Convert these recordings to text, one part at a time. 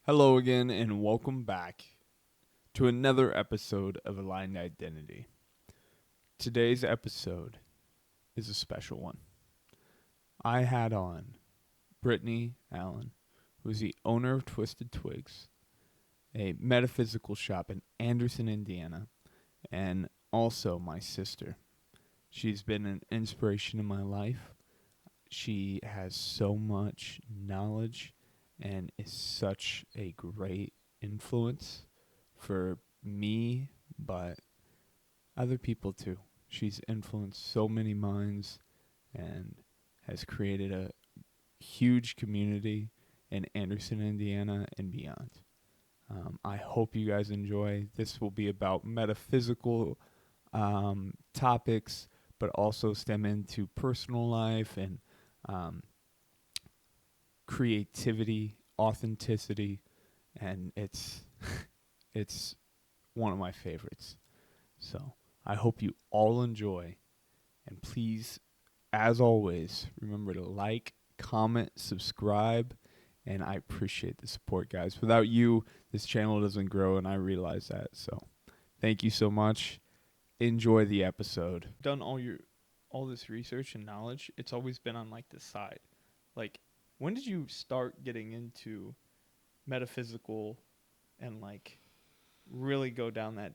Hello again, and welcome back to another episode of Aligned Identity. Today's episode is a special one. I had on Brytneigh Allen, who is the owner of Twisted Twigs, a metaphysical shop in Anderson, Indiana, and also my sister. She's been an inspiration in my life. She has so much knowledge and is such a great influence for me, but other people too. She's influenced so many minds and has created a huge community in Anderson, Indiana, and beyond. I hope you guys enjoy. This will be about metaphysical topics, but also stem into personal life and creativity, authenticity, and it's it's one of my favorites. So I hope you all enjoy, and please, as always, remember to like, comment, subscribe, and I appreciate the support, guys. Without you, this channel doesn't grow, and I realize that. So thank you so much. Enjoy the episode. Done all this research and knowledge. It's always been on like the side. Like, when did you start getting into metaphysical and like really go down that?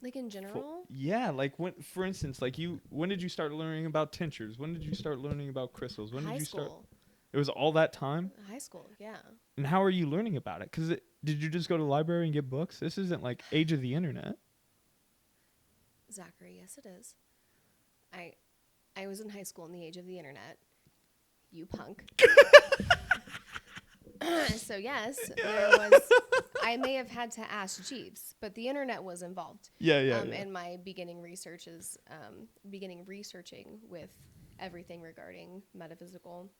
Like in general? Yeah, like when, for instance, like when did you start learning about tinctures? When did you start learning about crystals? When High did you school. start? It was all that time? High school, yeah. And how are you learning about it? Because did you just go to the library and get books? This isn't like age of the internet. Zachary, yes it is. I was in high school in the age of the internet. You punk. So yes, there was. I may have had to ask Jeeves, but the internet was involved. Yeah. In my beginning researching with everything regarding metaphysical.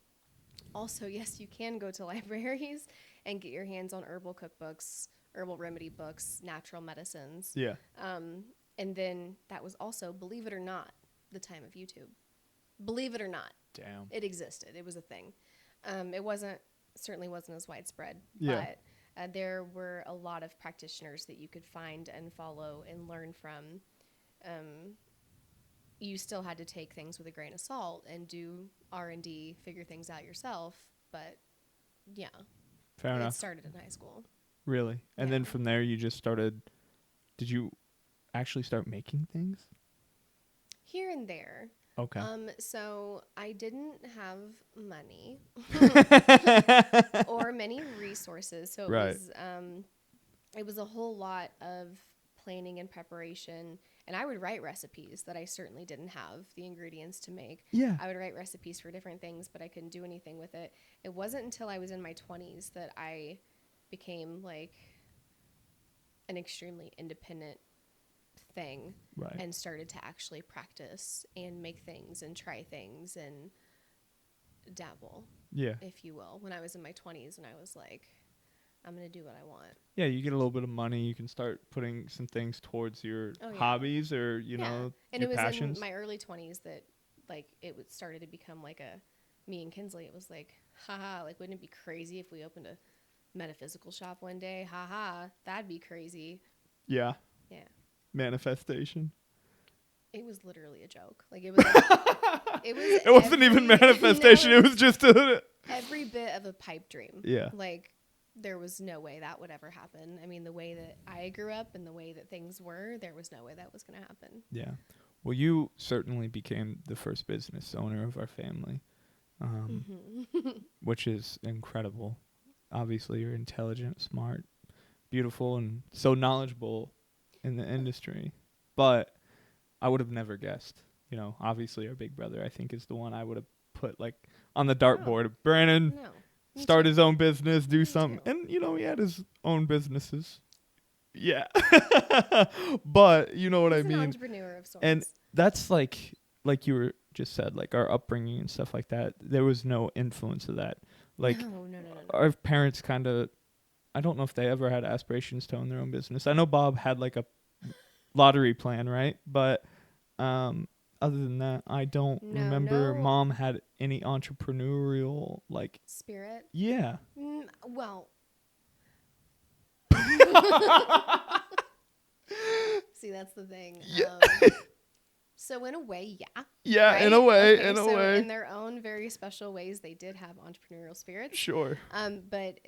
Also, yes, you can go to libraries and get your hands on herbal cookbooks, herbal remedy books, natural medicines. Yeah. And then that was also, believe it or not, the time of YouTube. Believe it or not. Damn. It existed. It was a thing. It certainly wasn't as widespread. Yeah. But there were a lot of practitioners that you could find and follow and learn from. You still had to take things with a grain of salt and do R&D, figure things out yourself. But yeah. Fair enough. It started in high school. Really? And Yeah. then from there you just started, did you actually start making things? Here and there. Okay. So I didn't have money or many resources. So it was a whole lot of planning and preparation. And I would write recipes that I certainly didn't have the ingredients to make. Yeah. I would write recipes for different things, but I couldn't do anything with it. It wasn't until I was in my 20s that I became like an extremely independent thing, right, and started to actually practice and make things and try things and dabble, yeah, if you will, when I was in my 20s, and I was like, I'm going to do what I want. Yeah, you get a little bit of money, you can start putting some things towards your hobbies or, you know, and your it was passions. in my early 20s that like started to become like me and Kinsley, it was like, haha, like wouldn't it be crazy if we opened a metaphysical shop one day? Haha, that'd be crazy. Yeah. Manifestation. It was literally a joke. Like it was. It wasn't even manifestation. It was just every bit of a pipe dream. Yeah. Like there was no way that would ever happen. I mean, the way that I grew up and the way that things were, there was no way that was going to happen. Yeah. Well, you certainly became the first business owner of our family, which is incredible. Obviously, you're intelligent, smart, beautiful, and so knowledgeable in the industry, but I would have never guessed. You know, obviously our big brother, I think, is the one I would have put like on the dartboard. Brandon, start his own business, do something, and you know he had his own businesses. Yeah, but you know what I mean. An entrepreneur of sorts. And that's like you were just said, like our upbringing and stuff like that. There was no influence of that. Like no. Our parents kind of. I don't know if they ever had aspirations to own their own business. I know Bob had like a lottery plan, right? But other than that, I don't remember Mom had any entrepreneurial like spirit. Yeah. Well, See, that's the thing. Yeah. So in a way, yeah. Yeah, right? in a way, Okay, in a so way. in their own very special ways, they did have entrepreneurial spirits. Sure. But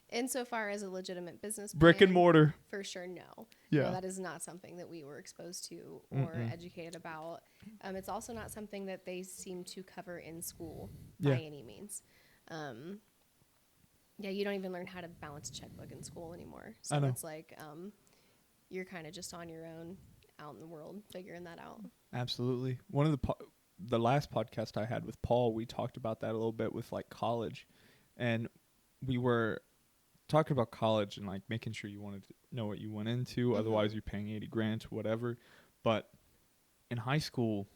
insofar as a legitimate business Brick and plan, mortar. for sure, no. Yeah. No, that is not something that we were exposed to or educated about. It's also not something that they seem to cover in school by any means. Yeah, you don't even learn how to balance a checkbook in school anymore. So it's like you're kind of just on your own out in the world figuring that out. Absolutely. One of the last podcast I had with Paul, we talked about that a little bit with like college, and we were talking about college and like making sure you wanted to know what you went into. Otherwise, you're paying $80,000 or whatever. But in high school,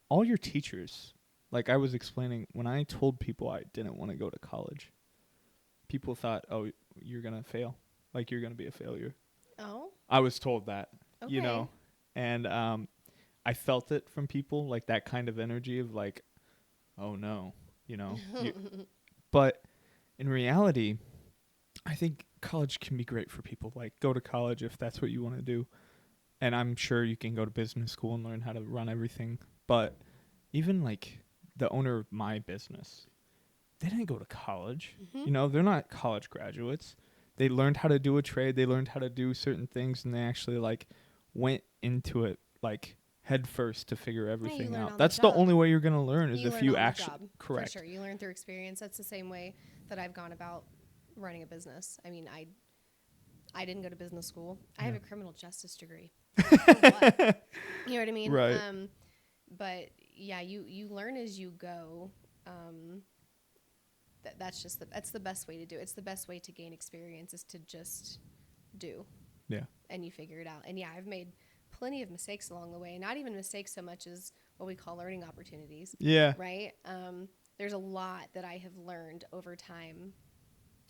all your teachers, like I was explaining, when I told people I didn't want to go to college, people thought, "Oh, you're gonna fail. Like you're gonna be a failure." Oh. I was told that, Okay. you know, and I felt it from people, like that kind of energy of like, "Oh no," you know. But in reality, I think college can be great for people. Like, go to college if that's what you want to do. And I'm sure you can go to business school and learn how to run everything. But even, like, the owner of my business, they didn't go to college. You know, they're not college graduates. They learned how to do a trade. They learned how to do certain things, and they actually, like, went into it, like, head first to figure everything out. That's the only way you're going to learn is if you actually... Correct. For sure. You learn through experience. That's the same way that I've gone about running a business. I mean, I didn't go to business school. I have a criminal justice degree. For what? You know what I mean? Right. But yeah, you learn as you go. That's the best way to do it. It's the best way to gain experience is to just do. Yeah. And you figure it out. And yeah, I've made plenty of mistakes along the way. Not even mistakes so much as what we call learning opportunities. Yeah. Right? There's a lot that I have learned over time,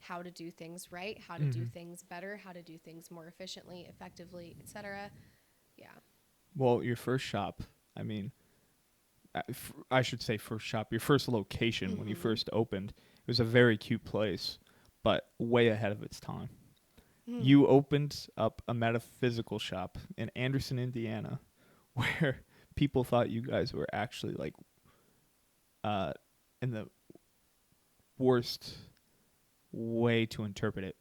how to do things right, how to do things better, how to do things more efficiently, effectively, etc. Yeah. Well, your first shop, I mean, I should say first shop, your first location when you first opened, it was a very cute place, but way ahead of its time. You opened up a metaphysical shop in Anderson, Indiana, where people thought you guys were actually like in the worst way to interpret it,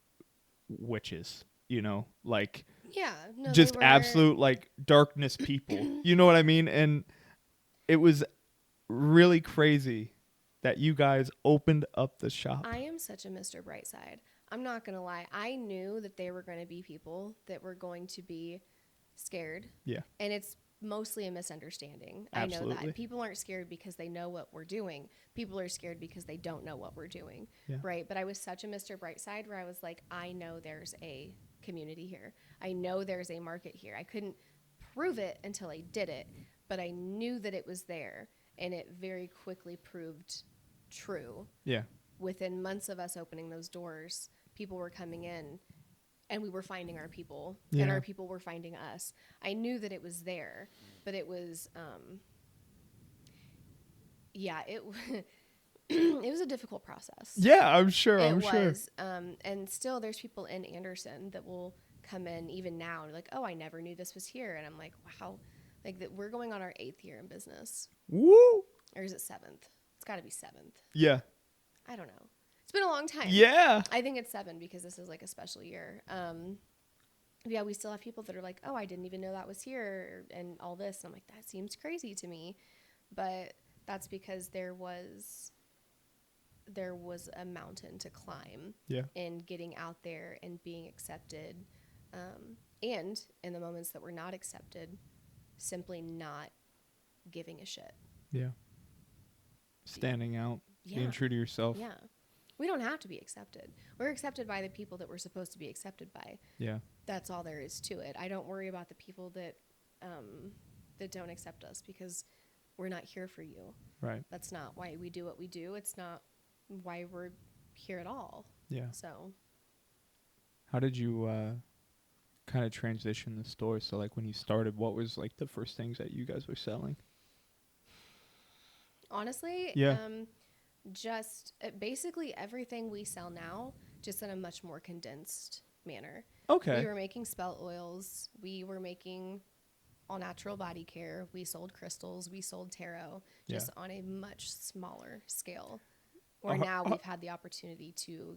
witches, you know, like just absolute like darkness people. You know what I mean? And it was really crazy that you guys opened up the shop. I am such a Mr. Brightside. I'm not going to lie. I knew that there were going to be people that were going to be scared. Yeah. And it's mostly a misunderstanding. Absolutely. I know that. People aren't scared because they know what we're doing. People are scared because they don't know what we're doing. Yeah. Right? But I was such a Mr. Brightside where I was like, I know there's a community here. I know there's a market here. I couldn't prove it until I did it, but I knew that it was there, and it very quickly proved true. Yeah. Within months of us opening those doors, people were coming in, and we were finding our people, and our people were finding us. I knew that it was there, but it was, it was a difficult process. Yeah, I'm sure. It was. And still, there's people in Anderson that will come in even now, like, oh, I never knew this was here, and I'm like, wow, like that we're going on our 8th year in business. Woo! Or is it 7th? It's got to be 7th. Yeah. I don't know. It's been a long time. Yeah. I think it's 7 because this is like a special year. Yeah, we still have people that are like, oh, I didn't even know that was here and all this. And I'm like, that seems crazy to me. But that's because there was a mountain to climb in getting out there and being accepted. And in the moments that we're not accepted, simply not giving a shit. Yeah. Standing out, being true to yourself. Yeah. We don't have to be accepted. We're accepted by the people that we're supposed to be accepted by. Yeah. That's all there is to it. I don't worry about the people that don't accept us because we're not here for you. Right. That's not why we do what we do. It's not why we're here at all. Yeah. So. How did you kind of transition the store? So like when you started, what was like the first things that you guys were selling? Honestly, just basically everything we sell now, just in a much more condensed manner. Okay. We were making spell oils. We were making all natural body care. We sold crystals. We sold tarot, just on a much smaller scale. Where now we've had the opportunity to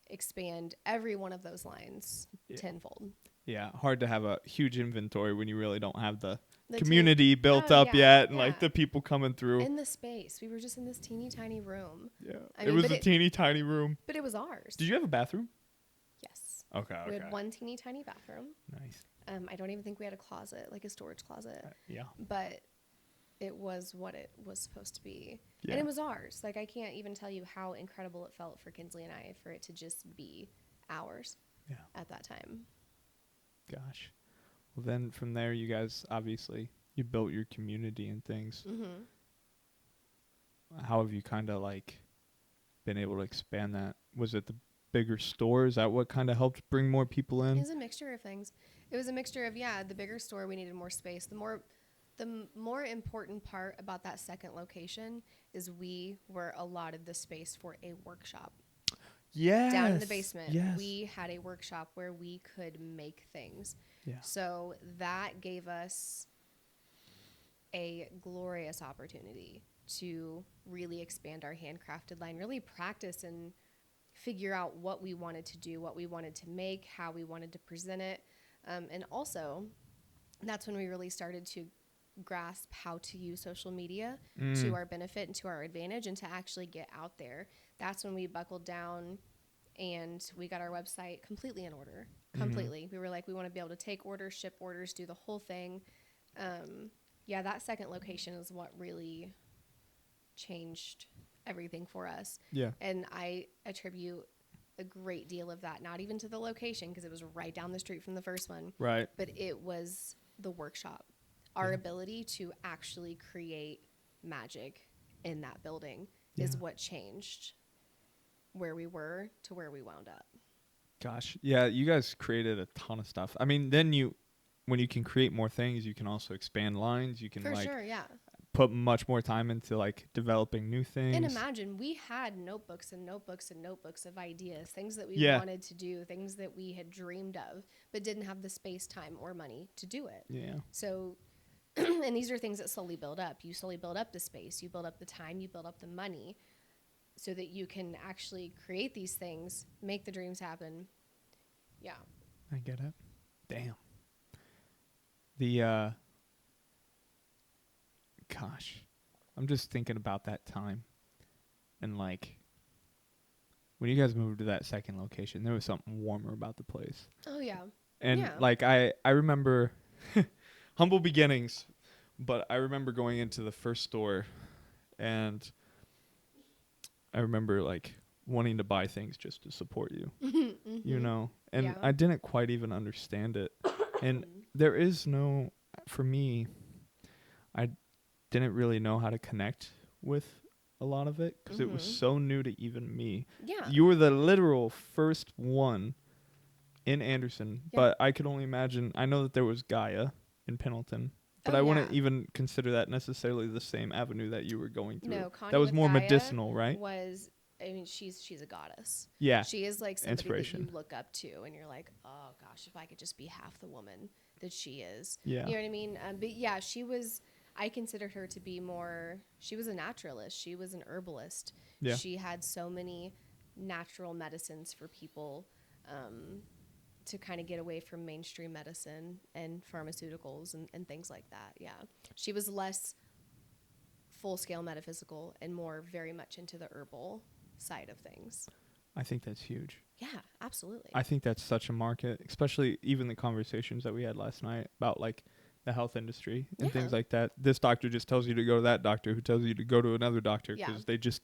expand every one of those lines tenfold. Yeah, hard to have a huge inventory when you really don't have the community built up yet, and like the people coming through. In the space, we were just in this teeny tiny room. Yeah, it was a teeny tiny room. But it was ours. Did you have a bathroom? Yes. Okay. We had one teeny tiny bathroom. Nice. I don't even think we had a closet, like a storage closet. Yeah. But it was what it was supposed to be. Yeah. And it was ours. Like, I can't even tell you how incredible it felt for Kinsley and I for it to just be ours at that time. Gosh. Well, then from there, you guys, obviously, you built your community and things. Mm-hmm. How have you kind of, like, been able to expand that? Was it the bigger store? Is that what kind of helped bring more people in? It was a mixture of things. It was a mixture of, the bigger store, we needed more space. The more important part about that second location is we were allotted the space for a workshop. Yes. Down in the basement, yes. we had a workshop where we could make things. Yeah. So that gave us a glorious opportunity to really expand our handcrafted line, really practice and figure out what we wanted to do, what we wanted to make, how we wanted to present it. And also, that's when we really started to grasp how to use social media to our benefit and to our advantage and to actually get out there. That's when we buckled down and we got our website completely in order. Completely. We were like, we want to be able to take orders, ship orders, do the whole thing. That second location is what really changed everything for us. Yeah. And I attribute a great deal of that, not even to the location because it was right down the street from the first one. Right. But it was the workshop. Our ability to actually create magic in that building is what changed where we were to where we wound up. Gosh. Yeah, you guys created a ton of stuff. I mean, then when you can create more things, you can also expand lines. You can put much more time into like developing new things. And imagine we had notebooks and notebooks and notebooks of ideas, things that we wanted to do, things that we had dreamed of, but didn't have the space, time, or money to do it. Yeah. So, and these are things that slowly build up. You slowly build up the space, you build up the time, you build up the money so that you can actually create these things, make the dreams happen. Yeah. I get it. Damn. The, gosh, I'm just thinking about that time. And like, when you guys moved to that second location, there was something warmer about the place. Oh, yeah. And like, I remember humble beginnings, but I remember going into the first store and I remember like wanting to buy things just to support you, you know, and I didn't quite even understand it. And there is no, for me, I didn't really know how to connect with a lot of it because it was so new to even me. Yeah. You were the literal first one in Anderson, but I could only imagine, I know that there was Gaia in Pendleton, but I wouldn't even consider that necessarily the same avenue that you were going through. No, Connie, that was more Gaia medicinal, right? I mean, she's a goddess. Yeah. She is like somebody that you look up to and you're like, oh gosh, if I could just be half the woman that she is. Yeah. You know what I mean? But yeah, I considered her to be she was a naturalist. She was an herbalist. Yeah. She had so many natural medicines for people to kind of get away from mainstream medicine and pharmaceuticals and things like that. Yeah. She was less full-scale metaphysical and more very much into the herbal side of things. I think that's huge. Yeah, absolutely. I think that's such a market, especially even the conversations that we had last night about like the health industry and things like that. This doctor just tells you to go to that doctor who tells you to go to another doctor because they just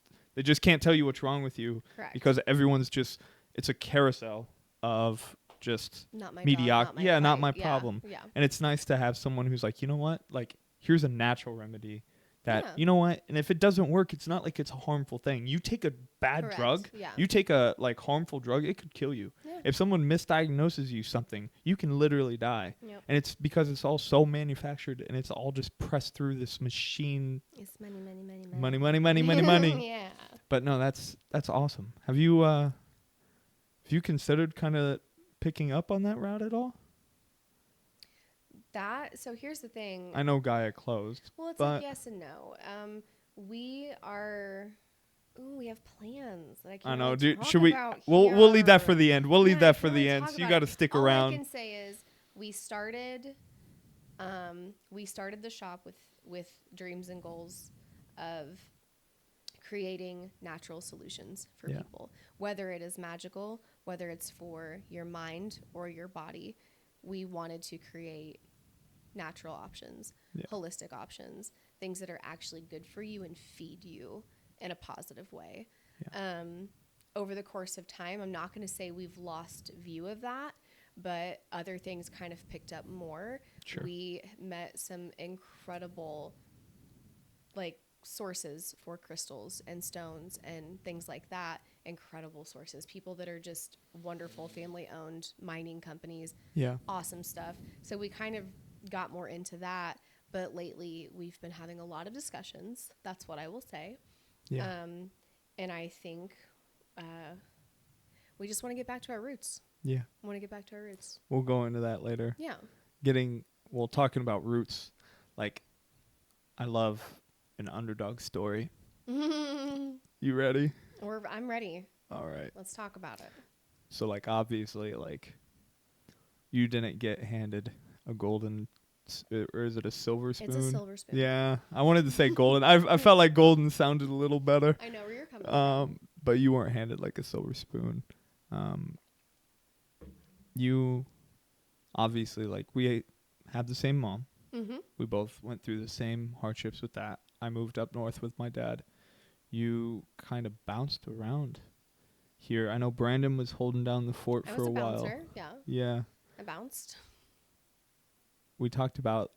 can't tell you what's wrong with you. Correct. Because everyone's just, it's a carousel of just mediocrity. Not my problem. Yeah. And it's nice to have someone who's like, you know what? Like, here's a natural remedy that, you know what? And if it doesn't work, it's not like it's a harmful thing. You take a bad drug, you take a like harmful drug, it could kill you. Yeah. If someone misdiagnoses you something, you can literally die. Yep. And it's because it's all so manufactured and it's all just pressed through this machine. It's money. Money. Yeah. But no, that's awesome. Have you considered kind of picking up on that route at all? So here's the thing. I know Gaia closed. Well, it's but like yes and no. We have plans that I can't I know, really dude. talk Should we? about We'll leave that for here. the end. We'll leave I that for can't the really end. talk So you about got to it. stick All around. I can say is we started the shop with dreams and goals of creating natural solutions for people, whether it is magical, whether it's for your mind or your body. We wanted to create natural options, holistic options, things that are actually good for you and feed you in a positive way. Over the course of time, I'm not going to say we've lost view of that, but other things kind of picked up more. Sure. We met some incredible sources for crystals and stones and things like that. Incredible sources, people that are just wonderful, family owned mining companies. Awesome stuff. So we kind of got more into that, but lately we've been having a lot of discussions. That's what I will say. And I think we just want to get back to our roots. Want to get back to our roots. We'll go into that later. Talking about roots, like I love an underdog story. You ready? I'm ready. All right. Let's talk about it. So like obviously like you didn't get handed a golden or is it a silver spoon? It's a silver spoon. Yeah, I wanted to say golden. I felt like golden sounded a little better. I know where you're coming from. But you weren't handed like a silver spoon. You obviously like we have the same mom. Mm-hmm. We both went through the same hardships with that. I moved up north with my dad. You kind of bounced around here. I know Brandon was holding down the fort for a while. Bouncer, yeah. I bounced. We talked about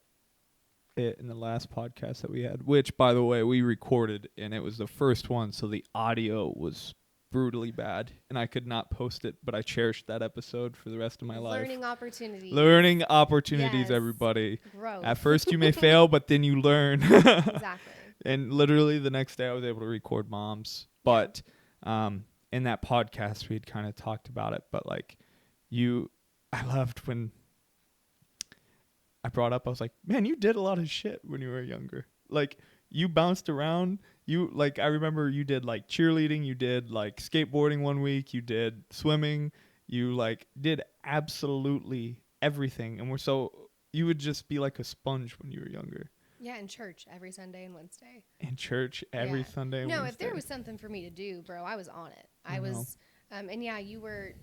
it in the last podcast that we had, which, by the way, we recorded, and it was the first one, so the audio was brutally bad, and I could not post it, but I cherished that episode for the rest of my life. Learning opportunities, yes. Everybody. Growth. At first you may fail, but then you learn. Exactly. And literally the next day I was able to record moms. But in that podcast we had kind of talked about it, but like I loved when I brought up, I was like, man, you did a lot of shit when you were younger. Like, you bounced around. I remember you did, like, cheerleading. You did, like, skateboarding one week. You did swimming. You, like, did absolutely everything. And you would just be like a sponge when you were younger. Yeah, in church every Sunday and Wednesday. In church every Sunday and Wednesday. No, if there was something for me to do, bro, I was on it. I was, and yeah, you were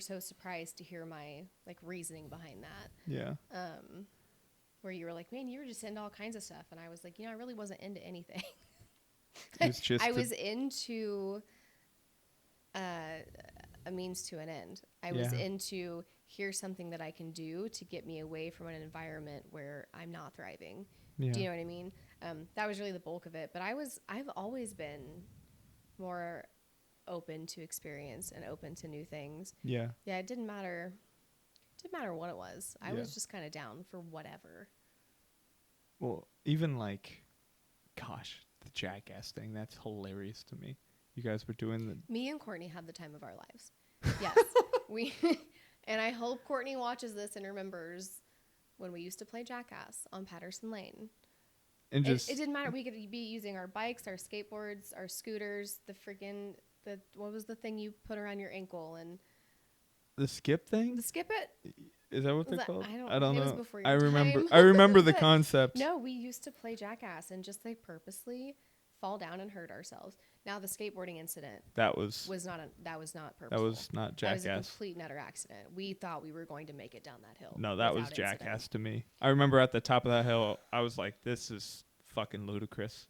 so surprised to hear my, like, reasoning behind that. Yeah. Where you were like, man, you were just into all kinds of stuff. And I was like, I really wasn't into anything. I was into a means to an end. I was into here's something that I can do to get me away from an environment where I'm not thriving. Yeah. Do you know what I mean? That was really the bulk of it. But I've always been more open to experience and open to new things. Yeah. Yeah, it didn't matter. Matter what it was. I was just kind of down for whatever. Well, even like, gosh, the Jackass thing, that's hilarious to me. You guys were doing Me and Courtney had the time of our lives. Yes. And I hope Courtney watches this and remembers when we used to play Jackass on Patterson Lane. And it didn't matter. We could be using our bikes, our skateboards, our scooters, what was the thing you put around your ankle and... The skip thing? The skip it? Is that what they're called? I don't know. It was before your time. I remember the concept. No, we used to play Jackass and just purposely fall down and hurt ourselves. Now the skateboarding incident was not purposeful. That was not Jackass. That was a complete and utter accident. We thought we were going to make it down that hill. No, that was Jackass to me. I remember at the top of that hill, I was like, this is fucking ludicrous.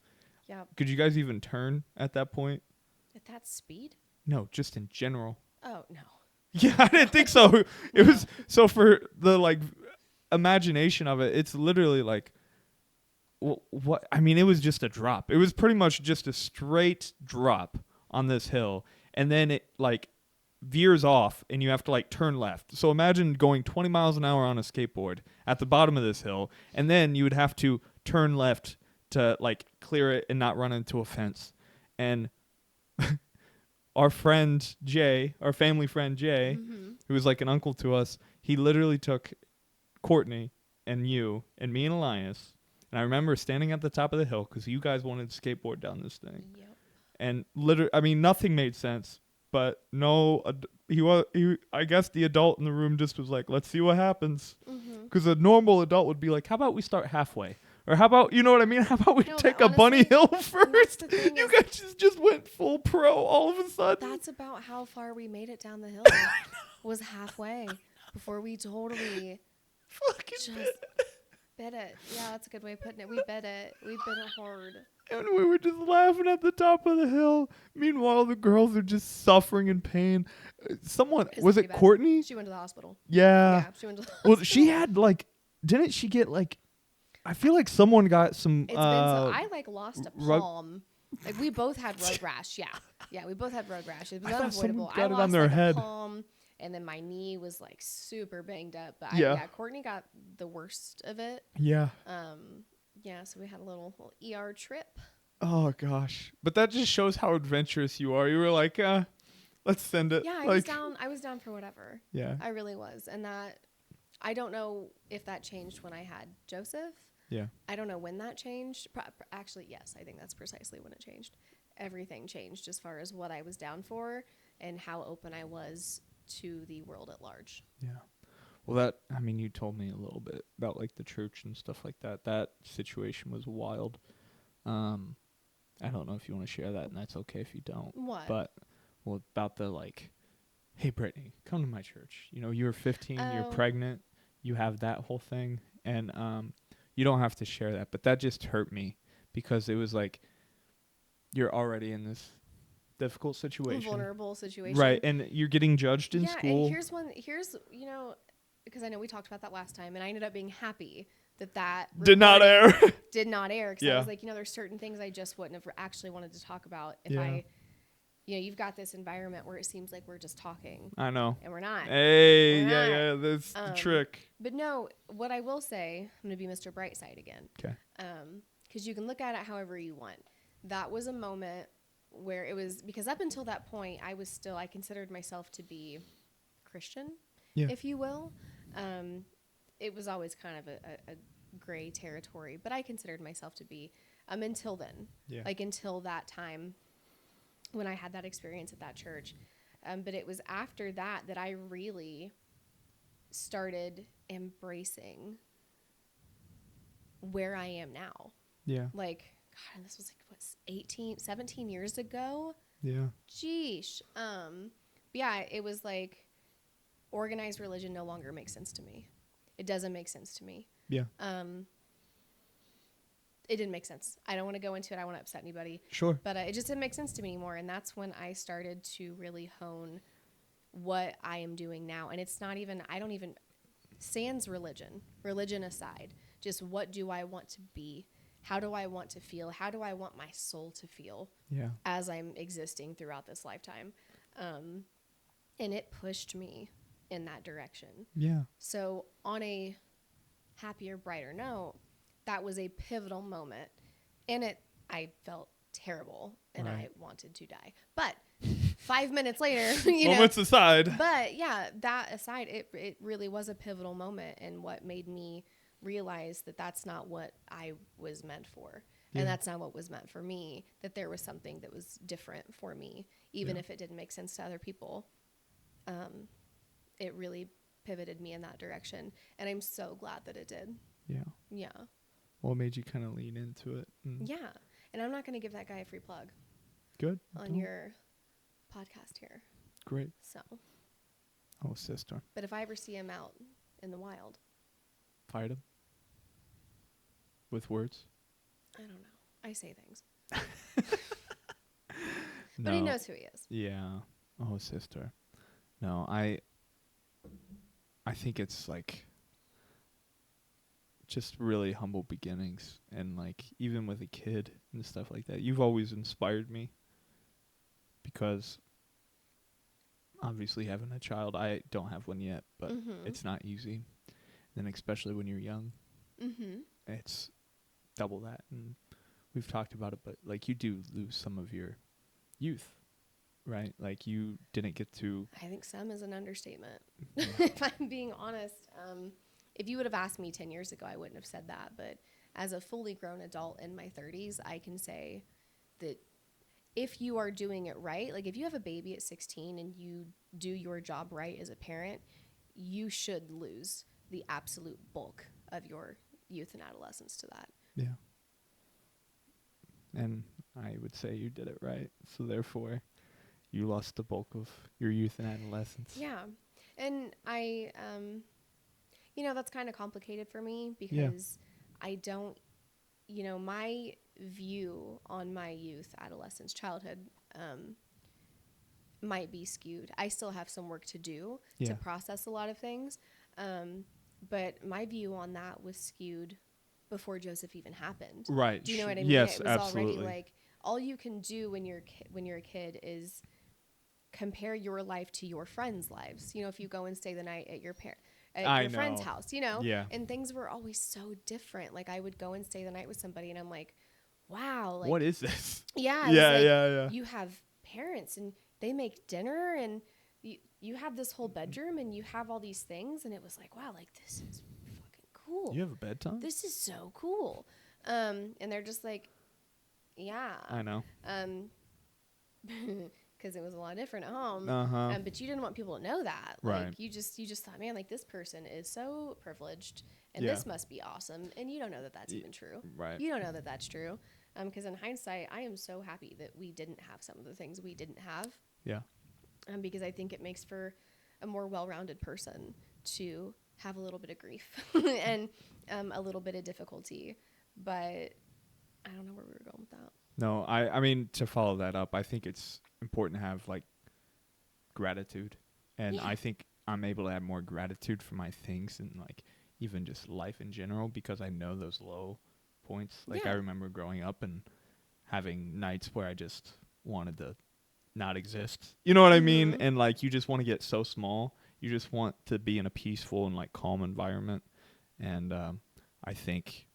Yeah. Could you guys even turn at that point? At that speed? No, just in general. Oh, no. Yeah, I didn't think so. It was so for the like imagination of it. It's literally like, what? I mean, it was just a drop. It was pretty much just a straight drop on this hill, and then it like veers off, and you have to like turn left. So imagine going 20 miles an hour on a skateboard at the bottom of this hill, and then you would have to turn left to like clear it and not run into a fence. And our friend Jay, our family friend Jay, Mm-hmm. who was like an uncle to us, he literally took Courtney and you and me and Elias. And I remember standing at the top of the hill because you guys wanted to skateboard down this thing. Yep. And literally, I mean, nothing made sense. But no, I guess the adult in the room just was like, let's see what happens. Mm-hmm. Because a normal adult would be like, how about we start halfway? Or how about, you know what I mean? How about we No, take but a bunny honestly, hill and that's first? the thing You is- guys just went full pro all of a sudden. That's about how far we made it down the hill. Was halfway before we totally Fucking just bit. bit it. Yeah, that's a good way of putting it. We bit it. We bit it hard. And we were just laughing at the top of the hill. Meanwhile, the girls are just suffering in pain. Someone, It's was pretty it bad. Courtney? She went to the hospital. Yeah. Yeah, she went to the Well, hospital. she had like, didn't she get like, I feel like someone got some. It's been so I like lost a rug- palm. Like we both had road rash. Yeah, we both had road rash. It was I thought someone unavoidable. got I it lost on their like head. a palm, and then my knee was like super banged up. But Yeah. Courtney got the worst of it. Yeah. Yeah, so we had a little ER trip. Oh gosh, but that just shows how adventurous you are. You were like, let's send it. Yeah, like, I was down for whatever. Yeah. I really was, and that I don't know if that changed when I had Joseph. Yeah. I don't know when that changed. Actually, yes, I think that's precisely when it changed. Everything changed as far as what I was down for and how open I was to the world at large. Yeah. Well, I mean, you told me a little bit about like the church and stuff like that. That situation was wild. I don't know if you want to share that, and that's okay if you don't. What? But, well, about the like, hey, Brytneigh, come to my church. You know, you're 15, you're Oh. pregnant, you have that whole thing, and you don't have to share that. But that just hurt me because it was like, you're already in this difficult situation. Vulnerable situation. Right, and you're getting judged in yeah, school. and here's because I know we talked about that last time, and I ended up being happy that Did not air. did not air because I Yeah. was like, there's certain things I just wouldn't have actually wanted to talk about if Yeah. you've got this environment where it seems like we're just talking I know. and we're not. Hey, We're yeah, not. yeah, that's the trick. But no, what I will say, I'm going to be Mr. Brightside again. Okay. Because you can look at it however you want. That was a moment where it was, because up until that point, I considered myself to be Christian, Yeah. if you will. It was always kind of a gray territory, but I considered myself to be, until then, Yeah. like until that time when I had that experience at that church. But it was after that I really started embracing where I am now. Yeah. Like, God, this was like, 17 years ago? Yeah. Sheesh. Yeah, it was like organized religion no longer makes sense to me. It doesn't make sense to me. Yeah. It didn't make sense. I don't want to go into it. I don't want to upset anybody. Sure. But it just didn't make sense to me anymore. And that's when I started to really hone what I am doing now. And it's not even, sans religion aside, just what do I want to be? How do I want to feel? How do I want my soul to feel Yeah. as I'm existing throughout this lifetime? And it pushed me in that direction. Yeah. So on a happier, brighter note, that was a pivotal moment. And I felt terrible and Right. I wanted to die. But 5 minutes later, Moments aside. But yeah, that aside, it really was a pivotal moment and what made me realize that that's not what I was meant for. Yeah. And that's not what was meant for me, that there was something that was different for me, even Yeah. if it didn't make sense to other people. It really pivoted me in that direction. And I'm so glad that it did. Yeah. Yeah. Well, it made you kind of lean into it. Yeah. And I'm not going to give that guy a free plug Good. on Don't. your podcast here. Great. So, Oh, sister. but if I ever see him out in the wild, Fight him. With words. I don't know. I say things. No. But he knows who he is. Yeah. Oh, sister. No, I think it's like just really humble beginnings, and like even with a kid and stuff like that. You've always inspired me because obviously having a child, I don't have one yet, but it's not easy. And especially when you're young, it's double that. And we've talked about it, but like you do lose some of your youth right? Like you didn't get to. I think some is an understatement. Yeah. If I'm being honest, if you would have asked me 10 years ago, I wouldn't have said that. But as a fully grown adult in my 30s, I can say that if you are doing it right, like if you have a baby at 16 and you do your job right as a parent, you should lose the absolute bulk of your youth and adolescence to that. Yeah. And I would say you did it right. So therefore, you lost the bulk of your youth and adolescence. Yeah. And I, that's kind of complicated for me because I don't, my view on my youth, adolescence, childhood might be skewed. I still have some work to do to process a lot of things. But my view on that was skewed before Joseph even happened. Right. Do you know what I mean? Yes, it was absolutely. already like all you can do when you're a kid is compare your life to your friends' lives. If you go and stay the night at your friend's house, Yeah. and things were always so different. Like I would go and stay the night with somebody and I'm like, wow, like what is this? Yeah. Yeah. You have parents and they make dinner and you have this whole bedroom and you have all these things. And it was like, wow, like this is fucking cool. You have a bedtime? This is so cool. And they're just like, yeah. I know. Because it was a lot different at home. Uh-huh. But you didn't want people to know that. Right. Like you just thought, man, like this person is so privileged and this must be awesome. And you don't know that that's even true. Right. You don't know that that's true. Because in hindsight, I am so happy that we didn't have some of the things we didn't have. Yeah. Because I think it makes for a more well-rounded person to have a little bit of grief and a little bit of difficulty. But I don't know where we were going with that. No, I mean, to follow that up, I think it's important to have, like, gratitude. And I think I'm able to have more gratitude for my things and, like, even just life in general because I know those low points. Like, I remember growing up and having nights where I just wanted to not exist. You know what I mean? And, like, you just want to get so small. You just want to be in a peaceful and, like, calm environment. And I think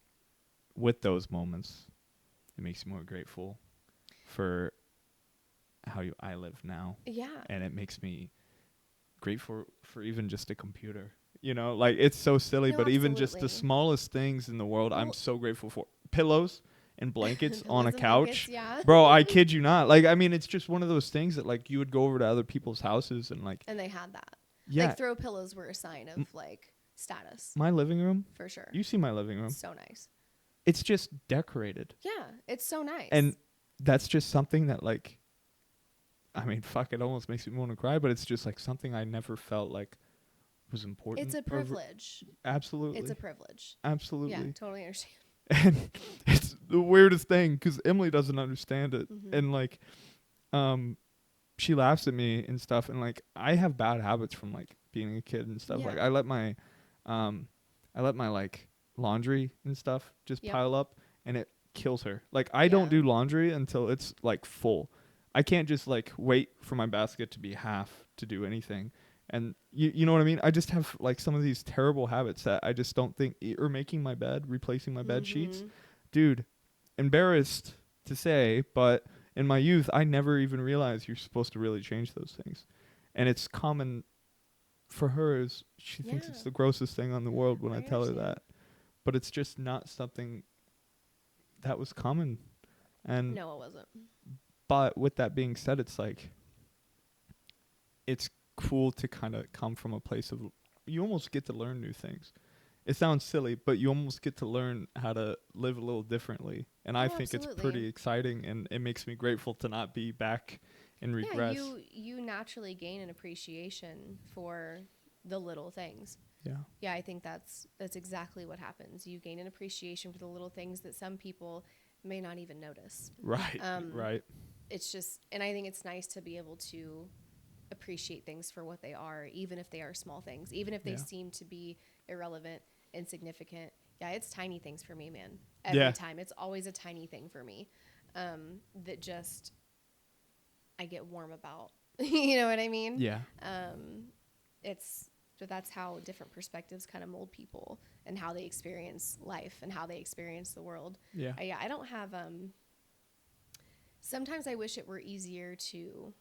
with those moments, it makes you more grateful for how I live now. Yeah. And it makes me grateful for even just a computer. You know, like, it's so silly, but even just the smallest things in the world, I'm so grateful for. Pillows and blankets on a couch. Bro, I kid you not. Like, I mean, it's just one of those things that, like, you would go over to other people's houses and, like. And they had that. Yeah. Like, throw pillows were a sign of, like, status. My living room? For sure. You see my living room. So nice. It's just decorated. Yeah, it's so nice. And that's just something that, like, I mean, fuck, it almost makes me want to cry, but it's just, like, something I never felt like was important. It's a privilege. Absolutely. It's a privilege. Absolutely. Yeah, totally understand. And it's the weirdest thing because Emily doesn't understand it. And, like, she laughs at me and stuff. And, like, I have bad habits from, like, being a kid and stuff. Like, I let my, like, laundry and stuff just pile up and it kills her. Like, I don't do laundry until it's, like, full. I can't just, like, wait for my basket to be half to do anything. And you know what I mean? I just have, like, some of these terrible habits that I just don't think, or making my bed, replacing my bed sheets. Dude, embarrassed to say, but in my youth, I never even realized you're supposed to really change those things. And it's common for her, is she thinks it's the grossest thing on the world when I tell her that. But it's just not something that was common. And no, it wasn't. But with that being said, it's like, it's cool to kind of come from a place of, you almost get to learn new things. It sounds silly, but you almost get to learn how to live a little differently. And I think it's pretty exciting, and it makes me grateful to not be back in regress. Yeah, you naturally gain an appreciation for the little things. Yeah. Yeah, I think that's exactly what happens. You gain an appreciation for the little things that some people may not even notice. Right. Right. It's just, and I think it's nice to be able to appreciate things for what they are, even if they are small things, even if they seem to be irrelevant, insignificant. Yeah, it's tiny things for me, man. Every time. It's always a tiny thing for me that just I get warm about. You know what I mean? Yeah. But that's how different perspectives kind of mold people and how they experience life and how they experience the world. Yeah. I don't have sometimes I wish it were easier to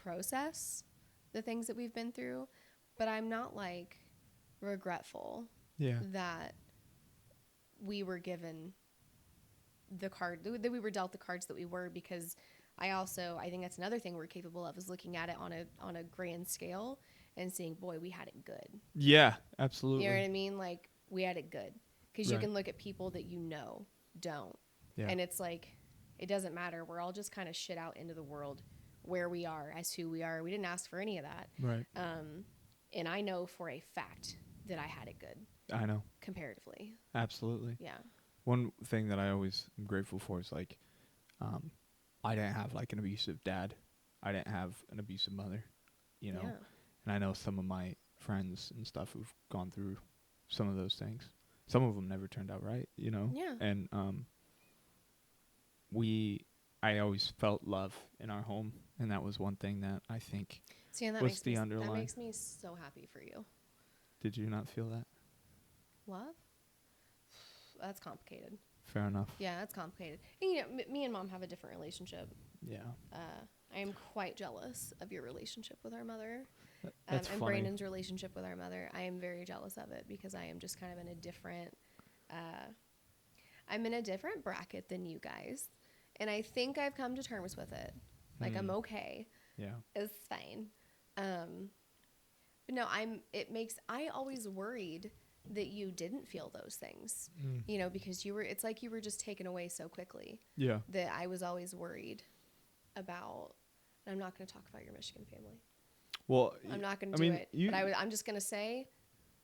process the things that we've been through, but I'm not like regretful that we were given that we were dealt the cards that we were, because I think that's another thing we're capable of, is looking at it on a grand scale and seeing, boy, we had it good. Yeah, absolutely. You know what I mean? Like, we had it good, because you can look at people that don't. Yeah. And it's like, it doesn't matter. We're all just kind of shit out into the world where we are as who we are. We didn't ask for any of that. Right. And I know for a fact that I had it good. I know. Comparatively. Absolutely. Yeah. One thing that I always am grateful for is like, I didn't have like an abusive dad. I didn't have an abusive mother, you know. Yeah. And I know some of my friends and stuff who've gone through some of those things. Some of them never turned out right, you know. Yeah. And I always felt love in our home, and that was one thing that I think was the underlying. That makes me so happy for you. Did you not feel that? Love? That's complicated. Fair enough. Yeah, that's complicated. And, you know, me and Mom have a different relationship. Yeah. I am quite jealous of your relationship with our mother. That's and funny. Brandon's relationship with our mother. I am very jealous of it, because I am just kind of in a different, I'm in a different bracket than you guys. And I think I've come to terms with it. Like, I'm okay. Yeah. It's fine. But no, I always worried that you didn't feel those things, you know, because it's like you were just taken away so quickly. Yeah. That I was always worried about, and I'm not going to talk about your Michigan family. Well, I'm not going to do it, but I'm just going to say,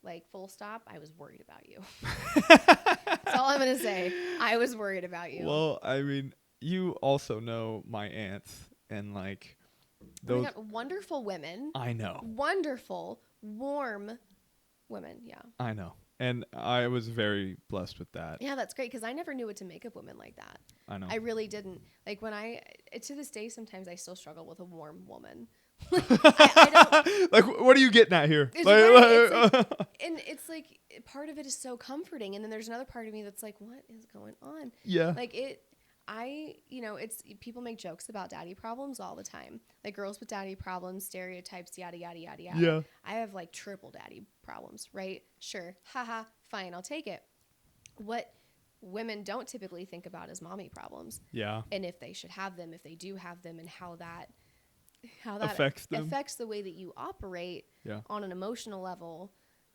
like, full stop, I was worried about you. That's all I'm going to say. I was worried about you. Well, I mean, you also know my aunts, and like those wonderful women. I know. Wonderful, warm women. Yeah. I know. And I was very blessed with that. Yeah, that's great, because I never knew what to make of women like that. I know. I really didn't. Like, to this day, sometimes I still struggle with a warm woman. I don't, like, what are you getting at here? And it's like, part of it is so comforting, and then there's another part of me that's like, what is going on? Yeah. Like, it's people make jokes about daddy problems all the time. Like, girls with daddy problems, stereotypes, yada, yada, yada, yada. Yeah. I have like triple daddy problems, right? Sure. Haha. Fine. I'll take it. What women don't typically think about is mommy problems. Yeah. And if they should have them, if they do have them, and how that affects the way that you operate on an emotional level,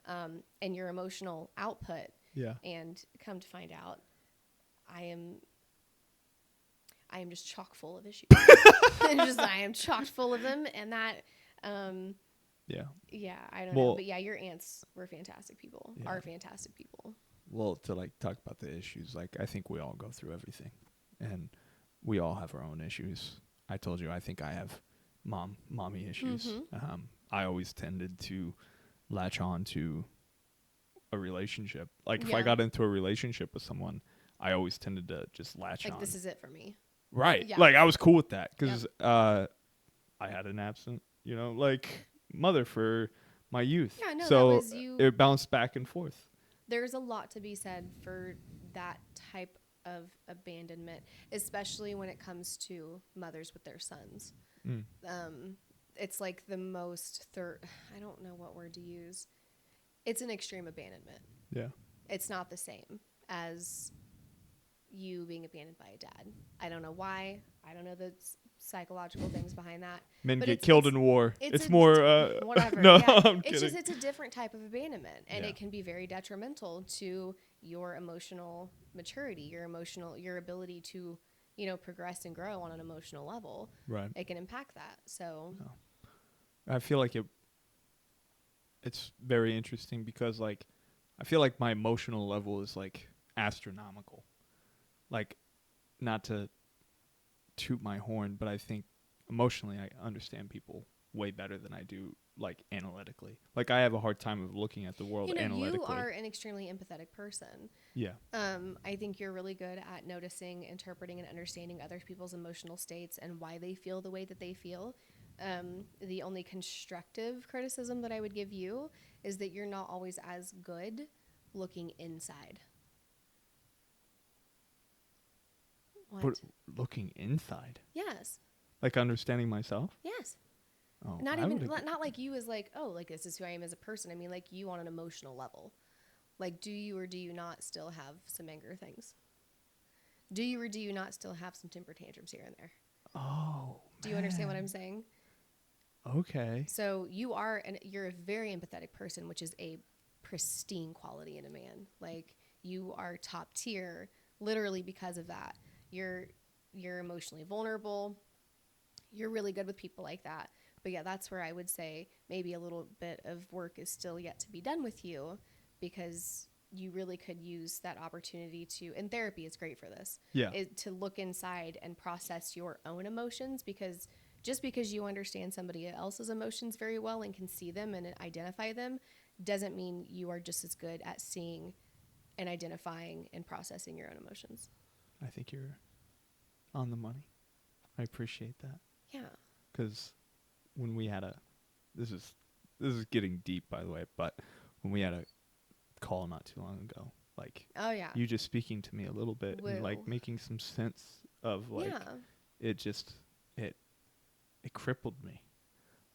and your emotional output. Yeah. And come to find out, I am just chock full of issues. I am chock full of them, and that, yeah, I don't know, but yeah, your aunts were fantastic people, are fantastic people. Well, to like talk about the issues, like, I think we all go through everything, and we all have our own issues. I told you, I think I have mommy issues. Mm-hmm. I always tended to latch on to a relationship. Like, if I got into a relationship with someone, I always tended to just latch on. Like, this is it for me. Right. Yeah. Like, I was cool with that, because I had an absent, you know, like, mother for my youth. Yeah, no, so that was you. It bounced back and forth. There's a lot to be said for that type of abandonment, especially when it comes to mothers with their sons. It's like the most I don't know what word to use. It's an extreme abandonment. Yeah. It's not the same as you being abandoned by a dad. I don't know why. I don't know the psychological things behind that. Men get killed in war. It's more whatever. No, yeah. I'm kidding. It's a different type of abandonment, and it can be very detrimental to your emotional maturity, your ability to, you know, progress and grow on an emotional level. Right. It can impact that. So I feel like it's very interesting, because like I feel like my emotional level is like astronomical. Like, not to toot my horn, but I think emotionally I understand people way better than I do, like, analytically. Like, I have a hard time of looking at the world analytically. You are an extremely empathetic person. Yeah. I think you're really good at noticing, interpreting, and understanding other people's emotional states and why they feel the way that they feel. The only constructive criticism that I would give you is that you're not always as good looking inside. What? But looking inside? Yes. Like understanding myself? Yes. Oh, Not I even would not like you as like, oh, like this is who I am as a person. I mean, like you on an emotional level. Like, do you or do you not still have some anger things? Do you or do you not still have some temper tantrums here and there? Oh, Do you understand what man. I'm saying? Okay. So you're a very empathetic person, which is a pristine quality in a man. Like you are top tier, literally because of that. You're emotionally vulnerable. You're really good with people like that. But yeah, that's where I would say maybe a little bit of work is still yet to be done with you, because you really could use that opportunity to, and therapy is great for this, Yeah. to look inside and process your own emotions, because just because you understand somebody else's emotions very well and can see them and identify them doesn't mean you are just as good at seeing and identifying and processing your own emotions. I think you're on the money. I appreciate that. Yeah. Because when we had this is getting deep, by the way, but when we had a call not too long ago, like, Oh yeah. you just speaking to me a little bit and like Woo. making some sense of like, Yeah. it just, it crippled me.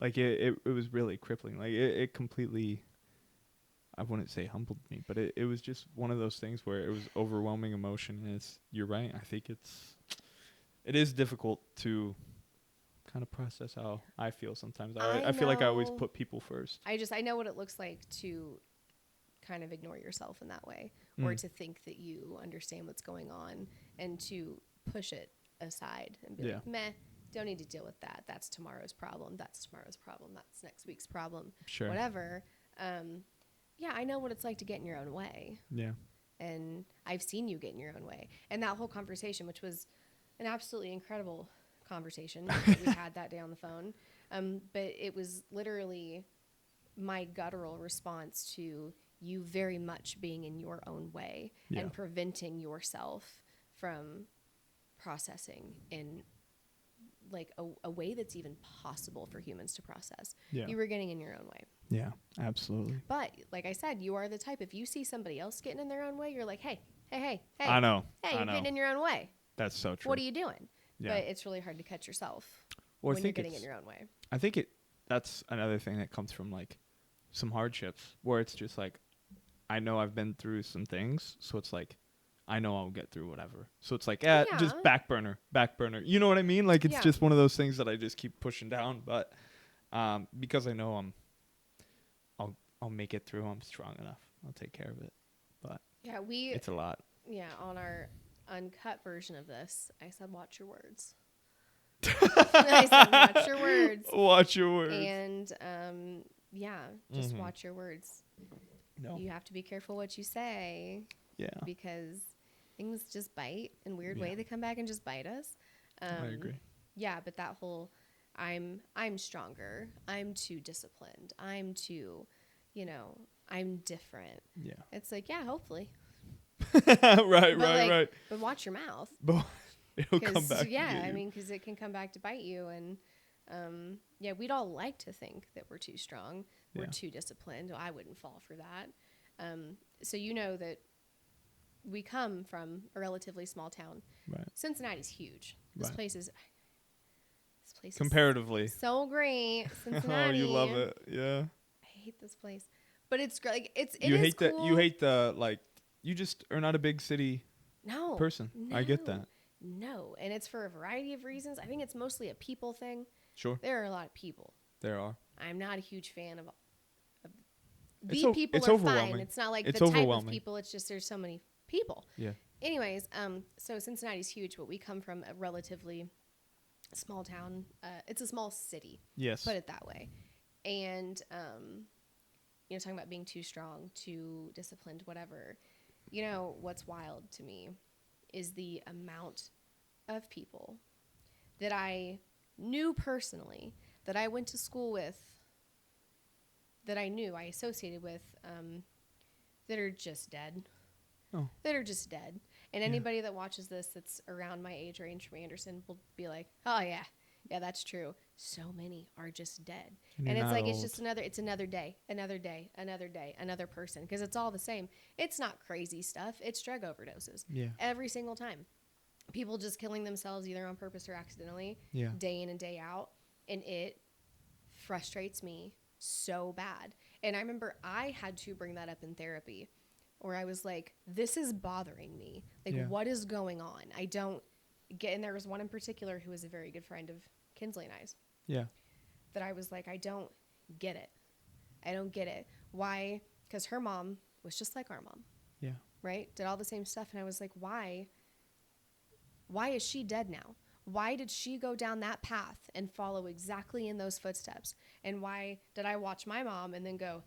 Like it was really crippling. Like it completely, I wouldn't say humbled me, but it was just one of those things where it was overwhelming emotion. And you're right. I think it is difficult to kind of process how I feel sometimes. I feel like I always put people first. I know what it looks like to kind of ignore yourself in that way, or to think that you understand what's going on and to push it aside and be like, meh, don't need to deal with that. That's tomorrow's problem. That's tomorrow's problem. That's next week's problem. Sure. Whatever. Yeah, I know what it's like to get in your own way. Yeah. And I've seen you get in your own way. And that whole conversation, which was an absolutely incredible conversation that we had that day on the phone. But it was literally my guttural response to you very much being in your own way and preventing yourself from processing in like a way that's even possible for humans to process. Yeah. You were getting in your own way. Yeah, absolutely. But like I said, you are the type, if you see somebody else getting in their own way, you're like, hey. I know. Hey, you're getting in your own way. That's so true. What are you doing? Yeah. But it's really hard to catch yourself Well, when you're getting in your own way. I think that's another thing that comes from like some hardships where it's just like, I know I've been through some things, so it's like, I know I'll get through whatever. So it's like, just back burner. You know what I mean? Like, it's just one of those things that I just keep pushing down. But because I know I'll make it through. I'm strong enough. I'll take care of it. But it's a lot. Yeah, on our uncut version of this, I said, watch your words. I said, watch your words. Watch your words. And just watch your words. No. You have to be careful what you say. Yeah. Because things just bite in a weird way. They come back and just bite us. I agree. Yeah, but that whole I'm stronger. I'm too disciplined. I'm too, I'm different. Yeah. It's like, yeah, hopefully. right. But watch your mouth. But it'll come back. Yeah, I mean, because it can come back to bite you. And we'd all like to think that we're too strong. We're too disciplined. I wouldn't fall for that. So you know that we come from a relatively small town. Right. Cincinnati's huge. This place is comparatively so great. Cincinnati. Oh, you love it. Yeah. I hate this place, but it's great. Like, it you is hate cool. You hate the like. You just are not a big city person. No, I get that. No, and it's for a variety of reasons. I think it's mostly a people thing. Sure. There are a lot of people. There are. I'm not a huge fan of people are fine. It's not like the type of people. It's just there's so many people. Yeah. Anyways, so Cincinnati's huge, but we come from a relatively small town. It's a small city. Yes. Put it that way. And talking about being too strong, too disciplined, whatever. What's wild to me is the amount of people that I knew personally, that I went to school with, that I associated with, that are just dead. Oh. That are just dead. And anybody that watches this that's around my age range from Anderson will be like, oh, yeah, that's true. So many are just dead. And it's like, it's another day, another person. Because it's all the same. It's not crazy stuff. It's drug overdoses. Yeah. Every single time. People just killing themselves either on purpose or accidentally. Yeah. Day in and day out. And it frustrates me so bad. And I remember I had to bring that up in therapy, where I was like, this is bothering me. Like, Yeah. what is going on? I don't get, and there was one in particular who was a very good friend of Kinsley and I's, Yeah. that I was like, I don't get it. I don't get it. Why? Because her mom was just like our mom. Yeah. Right? Did all the same stuff. And I was like, why? Why is she dead now? Why did she go down that path and follow exactly in those footsteps? And why did I watch my mom and then go,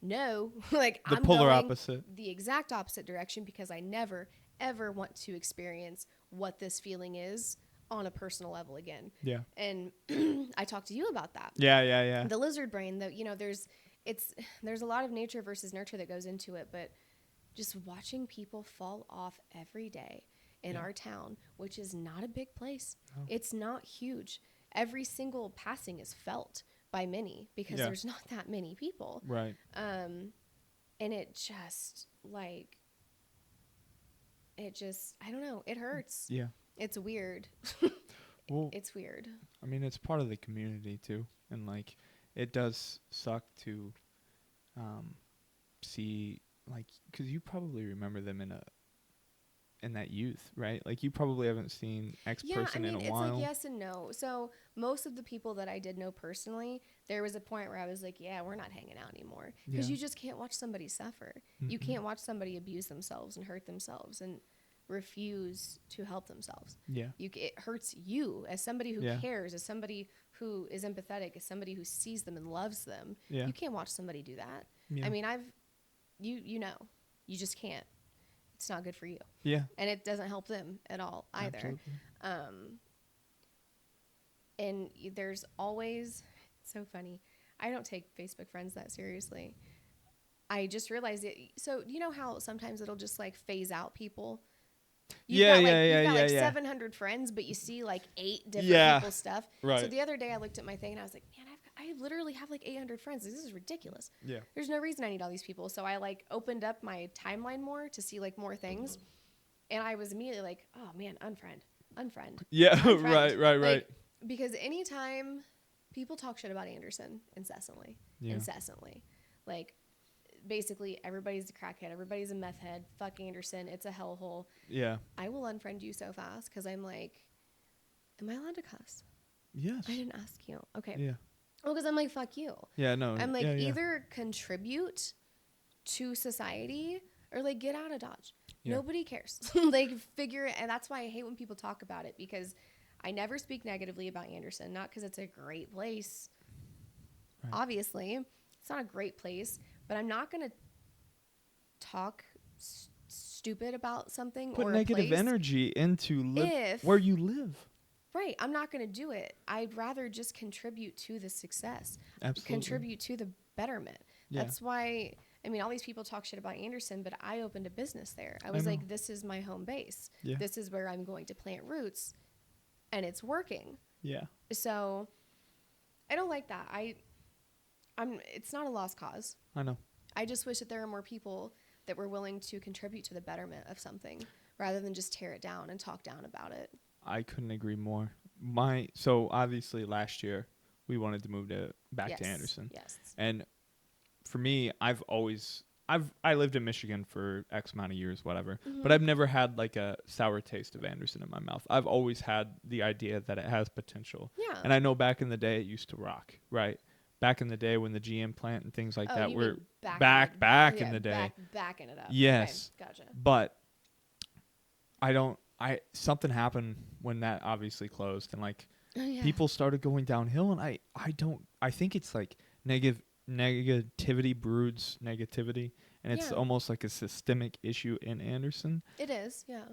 no, like The I'm polar going opposite. the exact opposite direction, because I never, ever want to experience what this feeling is on a personal level again. Yeah. And I talked to you about that. Yeah. Yeah. Yeah. The lizard brain, though, you know, there's a lot of nature versus nurture that goes into it, but just watching people fall off every day in our town, which is not a big place. No. It's not huge. Every single passing is felt by many because there's not that many people. Right. And it just I don't know. It hurts. Yeah. It's weird. Well, It's weird. I mean, it's part of the community too, and like, it does suck to see, like, because you probably remember them in that youth, right? Like, you probably haven't seen X person in a while. It's like yes and no. So most of the people that I did know personally, there was a point where I was like, yeah, we're not hanging out anymore, because you just can't watch somebody suffer. You can't watch somebody abuse themselves and hurt themselves and refuse to help themselves. Yeah. It hurts you as somebody who cares, as somebody who is empathetic, as somebody who sees them and loves them. Yeah. You can't watch somebody do that. Yeah. I mean, you know, you just can't. It's not good for you. Yeah. And it doesn't help them at all either. Absolutely. And there's always, it's so funny, I don't take Facebook friends that seriously. I just realized it. So you know how sometimes it'll just like phase out people? You've got like 700 friends, but you see like 8 different people's stuff. Right. So the other day I looked at my thing and I was like, man, I literally have like 800 friends. This is ridiculous. Yeah. There's no reason I need all these people. So I like opened up my timeline more to see like more things. And I was immediately like, oh man, unfriend. Yeah. Unfriend. right. Like, because anytime people talk shit about Anderson incessantly, like basically everybody's a crackhead, everybody's a meth head, fuck Anderson, it's a hellhole. Yeah. I will unfriend you so fast because I'm like, am I allowed to cuss? Yes. I didn't ask you. Okay. Yeah. Well, because I'm like, fuck you. Yeah, no. I'm like, either contribute to society or like get out of Dodge. Yeah. Nobody cares. Like figure it. And that's why I hate when people talk about it, because I never speak negatively about Anderson, not because it's a great place. Right. Obviously, it's not a great place, but I'm not going to talk stupid about something put or negative a place energy into where you live. Right. I'm not going to do it. I'd rather just contribute to the success. Absolutely. Contribute to the betterment. Yeah. That's why, I mean, all these people talk shit about Anderson, but I opened a business there. I was like, this is my home base. Yeah. This is where I'm going to plant roots, and it's working. Yeah. So I don't like that. It's not a lost cause. I know. I just wish that there were more people that were willing to contribute to the betterment of something rather than just tear it down and talk down about it. I couldn't agree more. So obviously last year we wanted to move back to Anderson. Yes. And for me, I lived in Michigan for X amount of years, whatever. Mm-hmm. But I've never had like a sour taste of Anderson in my mouth. I've always had the idea that it has potential. Yeah. And I know back in the day it used to rock, right? Back in the day when the GM plant and things like that were back in the day. Backing it up. Yes. Okay, gotcha. But something happened when that obviously closed, and like people started going downhill, and I think it's like negativity broods negativity, and it's almost like a systemic issue in Anderson. It is, yeah.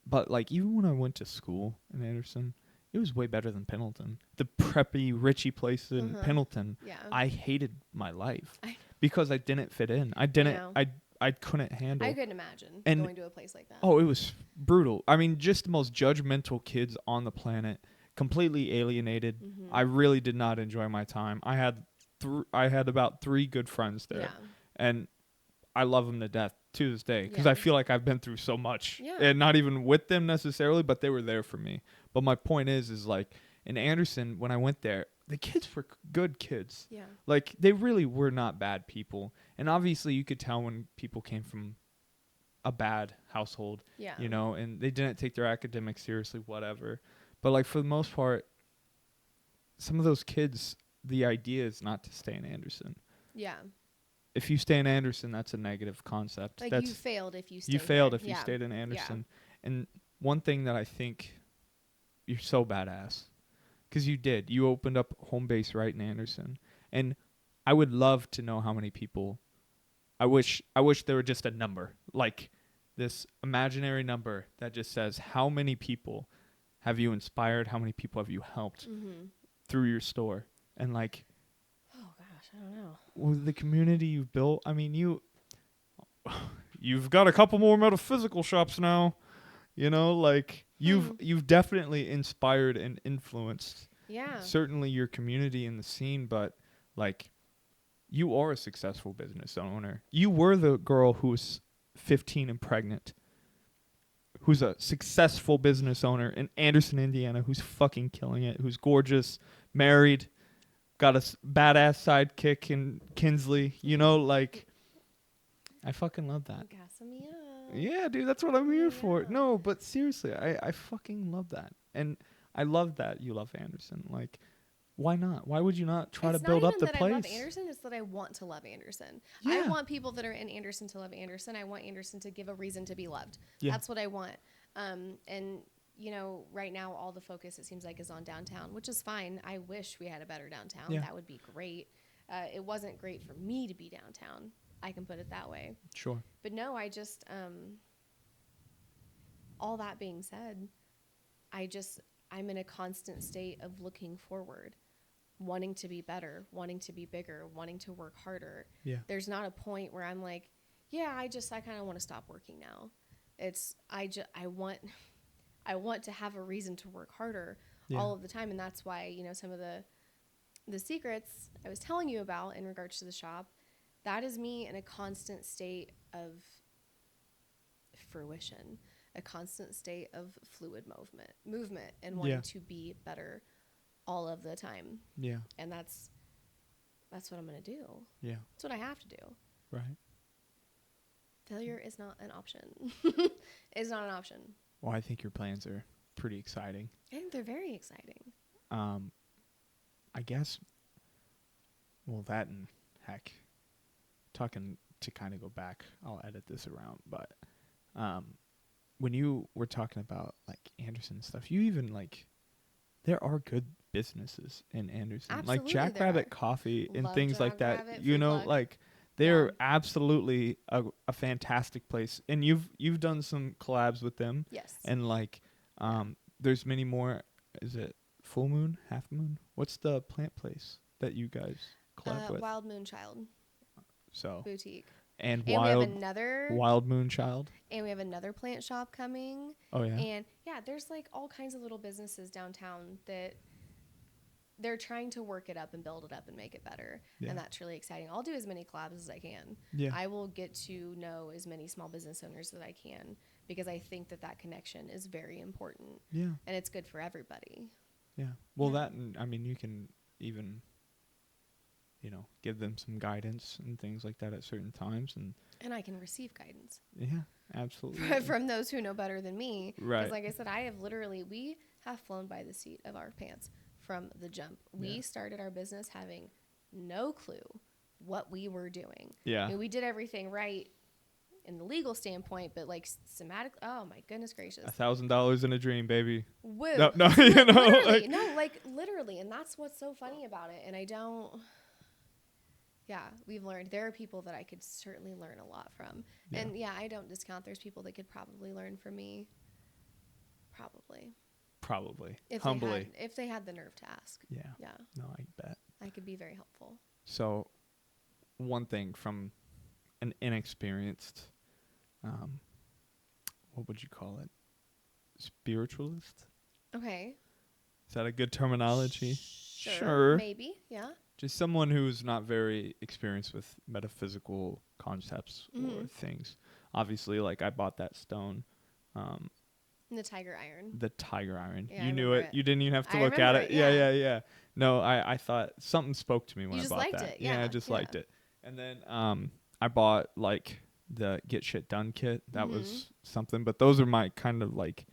But like even when I went to school in Anderson, it was way better than Pendleton. The preppy, richy place in Pendleton, I hated my life because I didn't fit in. I couldn't handle. I couldn't imagine going to a place like that. Oh, it was brutal. I mean, just the most judgmental kids on the planet, completely alienated. Mm-hmm. I really did not enjoy my time. I had about 3 good friends there, and I love them to death to this day because I feel like I've been through so much, and not even with them necessarily, but they were there for me. But my point is like in Anderson, when I went there, the kids were good kids. Yeah. Like, they really were not bad people. And obviously you could tell when people came from a bad household, Yeah. you know, and they didn't take their academics seriously, whatever. But like, for the most part, some of those kids, the idea is not to stay in Anderson. Yeah. If you stay in Anderson, that's a negative concept. Like, That's you failed if you stayed you failed there. if you stayed in Anderson. And one thing that I think you're so badass, because you did. You opened up home base right in Anderson. And I would love to know how many people. I wish there were just a number, like this imaginary number that just says how many people have you inspired, how many people have you helped through your store. And like, oh gosh, I don't know. With the community you've built, I mean, you've got a couple more metaphysical shops now, you know, like you've definitely inspired and influenced certainly your community and the scene, but like, you are a successful business owner. You were the girl who was 15 and pregnant, who's a successful business owner in Anderson, Indiana, who's fucking killing it, who's gorgeous, married, got a badass sidekick in Kinsley, you know, like, I fucking love that. Gassing me up. Yeah, dude, that's what I'm here for. No, but seriously, I fucking love that. And I love that you love Anderson. Like, why not? Why would you not try to build up the place? It's not even that I love Anderson. It's that I want to love Anderson. Yeah. I want people that are in Anderson to love Anderson. I want Anderson to give a reason to be loved. Yeah. That's what I want. And, you know, right now all the focus, it seems like, is on downtown, which is fine. I wish we had a better downtown. Yeah. That would be great. It wasn't great for me to be downtown. I can put it that way. Sure. But no, I just, all that being said, I'm in a constant state of looking forward, wanting to be better, wanting to be bigger, wanting to work harder. Yeah. There's not a point where I'm like, yeah, I kind of want to stop working now. I want to have a reason to work harder all of the time. And that's why, you know, some of the secrets I was telling you about in regards to the shop, that is me in a constant state of fruition, a constant state of fluid movement and wanting to be better all of the time. Yeah. And that's what I'm going to do. Yeah. That's what I have to do. Right. Failure is not an option. It's not an option. Well, I think your plans are pretty exciting. I think they're very exciting. I guess, well, that and heck, talking to kind of go back, I'll edit this around, but when you were talking about like Anderson stuff, you even like, there are good businesses in Anderson. Absolutely, like Jackrabbit Coffee and Love things like that. Jackrabbit, You food know, luck. like they're absolutely a fantastic place. And you've done some collabs with them. Yes. And like there's many more. Is it Full Moon, Half Moon? What's the plant place that you guys collab with? Wild Moonchild So Boutique. and we have Wild another Wild Moonchild. And we have another plant shop coming. Oh yeah. And yeah, there's like all kinds of little businesses downtown that they're trying to work it up and build it up and make it better. Yeah. And that's really exciting. I'll do as many collabs as I can. Yeah. I will get to know as many small business owners as I can because I think that connection is very important. Yeah. And it's good for everybody. Yeah. Well, that, and I mean, you can even, you know, give them some guidance and things like that at certain times. And I can receive guidance. Yeah, absolutely. From those who know better than me. Right. Because like I said, we have flown by the seat of our pants from the jump. We started our business having no clue what we were doing. Yeah. I mean, we did everything right in the legal standpoint, but like somatic, oh my goodness gracious. $1,000 in a dream, baby. Woo. No, you know, literally, literally. And that's what's so funny about it. And we've learned there are people that I could certainly learn a lot from. Yeah. And I don't discount there's people that could probably learn from me. Probably. Humbly. If they had the nerve to ask. Yeah. Yeah. No, I bet. I could be very helpful. So, one thing from an inexperienced, what would you call it? Spiritualist? Okay. Is that a good terminology? Sure. Maybe, yeah. Just someone who's not very experienced with metaphysical concepts or things. Obviously, like I bought that stone The tiger iron. The tiger iron. Yeah, you I knew remember it. You didn't even have to I look at remember it. it, Yeah, yeah. yeah, yeah. No, I thought something spoke to me when You I just bought liked that. it, Yeah, I yeah, just yeah. liked it. And then I bought like the Get Shit Done kit. That was something. But those are my kind of like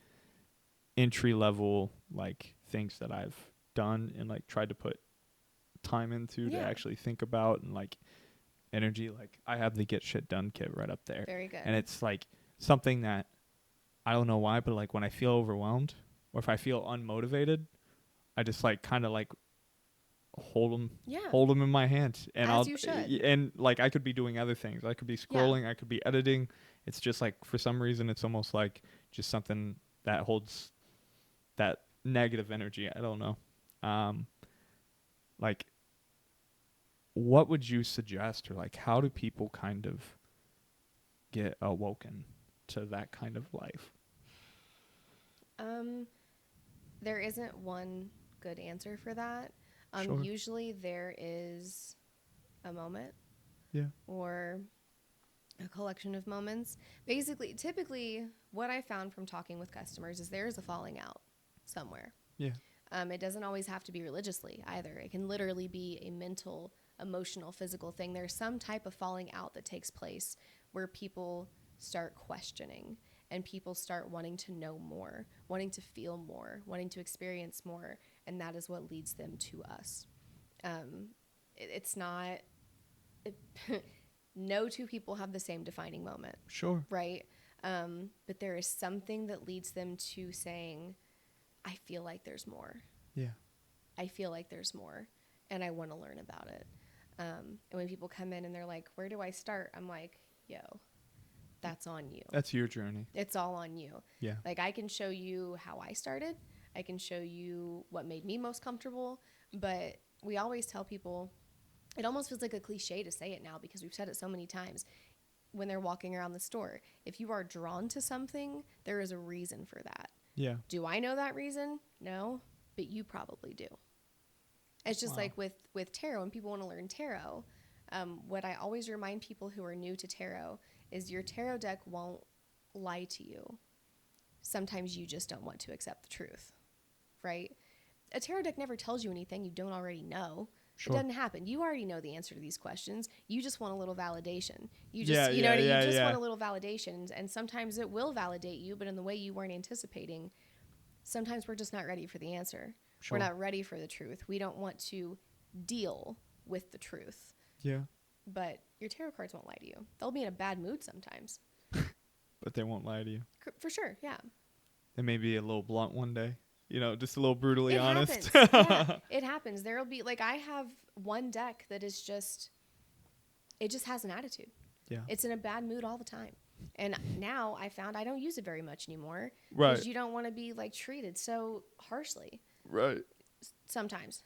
entry level like things that I've done and like tried to put time into to Yeah. actually think about and like energy. Like I have the Get Shit Done kit right up there. Very good. And it's like something that I don't know why, but like when I feel overwhelmed or if I feel unmotivated, I just like kind of like hold them in my hand, and As you should. and like I could be doing other things. I could be scrolling, I could be editing. It's just like for some reason it's almost like just something that holds that negative energy. I don't know. Like what would you suggest, or like how do people kind of get awoken to that kind of life? There isn't one good answer for that. Sure. Usually there is a moment. Yeah. Or a collection of moments. Basically, typically, what I found from talking with customers is there is a falling out somewhere. Yeah. It doesn't always have to be religiously either. It can literally be a mental, emotional, physical thing. There's some type of falling out that takes place where people start questioning and people start wanting to know more, wanting to feel more, wanting to experience more, and that is what leads them to us. It's not... no two people have the same defining moment. Sure. Right? But there is something that leads them to saying, I feel like there's more. Yeah. I feel like there's more, and I want to learn about it. And when people come in and they're like, where do I start? I'm like, yo, that's on you. That's your journey. It's all on you. Yeah. Like, I can show you how I started. I can show you what made me most comfortable. But we always tell people, it almost feels like a cliche to say it now because we've said it so many times when they're walking around the store. If you are drawn to something, there is a reason for that. Yeah. Do I know that reason? No, but you probably do. It's just like with tarot, when people want to learn tarot, what I always remind people who are new to tarot is your tarot deck won't lie to you. Sometimes you just don't want to accept the truth, right? A tarot deck never tells you anything you don't already know. Sure. It doesn't happen. You already know the answer to these questions. You just want a little validation. You just, you want a little validation. And sometimes it will validate you, but in the way you weren't anticipating. Sometimes we're just not ready for the answer. Sure. We're not ready for the truth. We don't want to deal with the truth. Yeah. But your tarot cards won't lie to you. They'll be in a bad mood sometimes. But they won't lie to you. For sure, yeah. They may be a little blunt one day. You know, just a little brutally honest. Yeah, it happens. There'll be, like, I have one deck that is just, it just has an attitude. Yeah. It's in a bad mood all the time. And now I found I don't use it very much anymore. Right. Because you don't want to be, like, treated so harshly. Right. Sometimes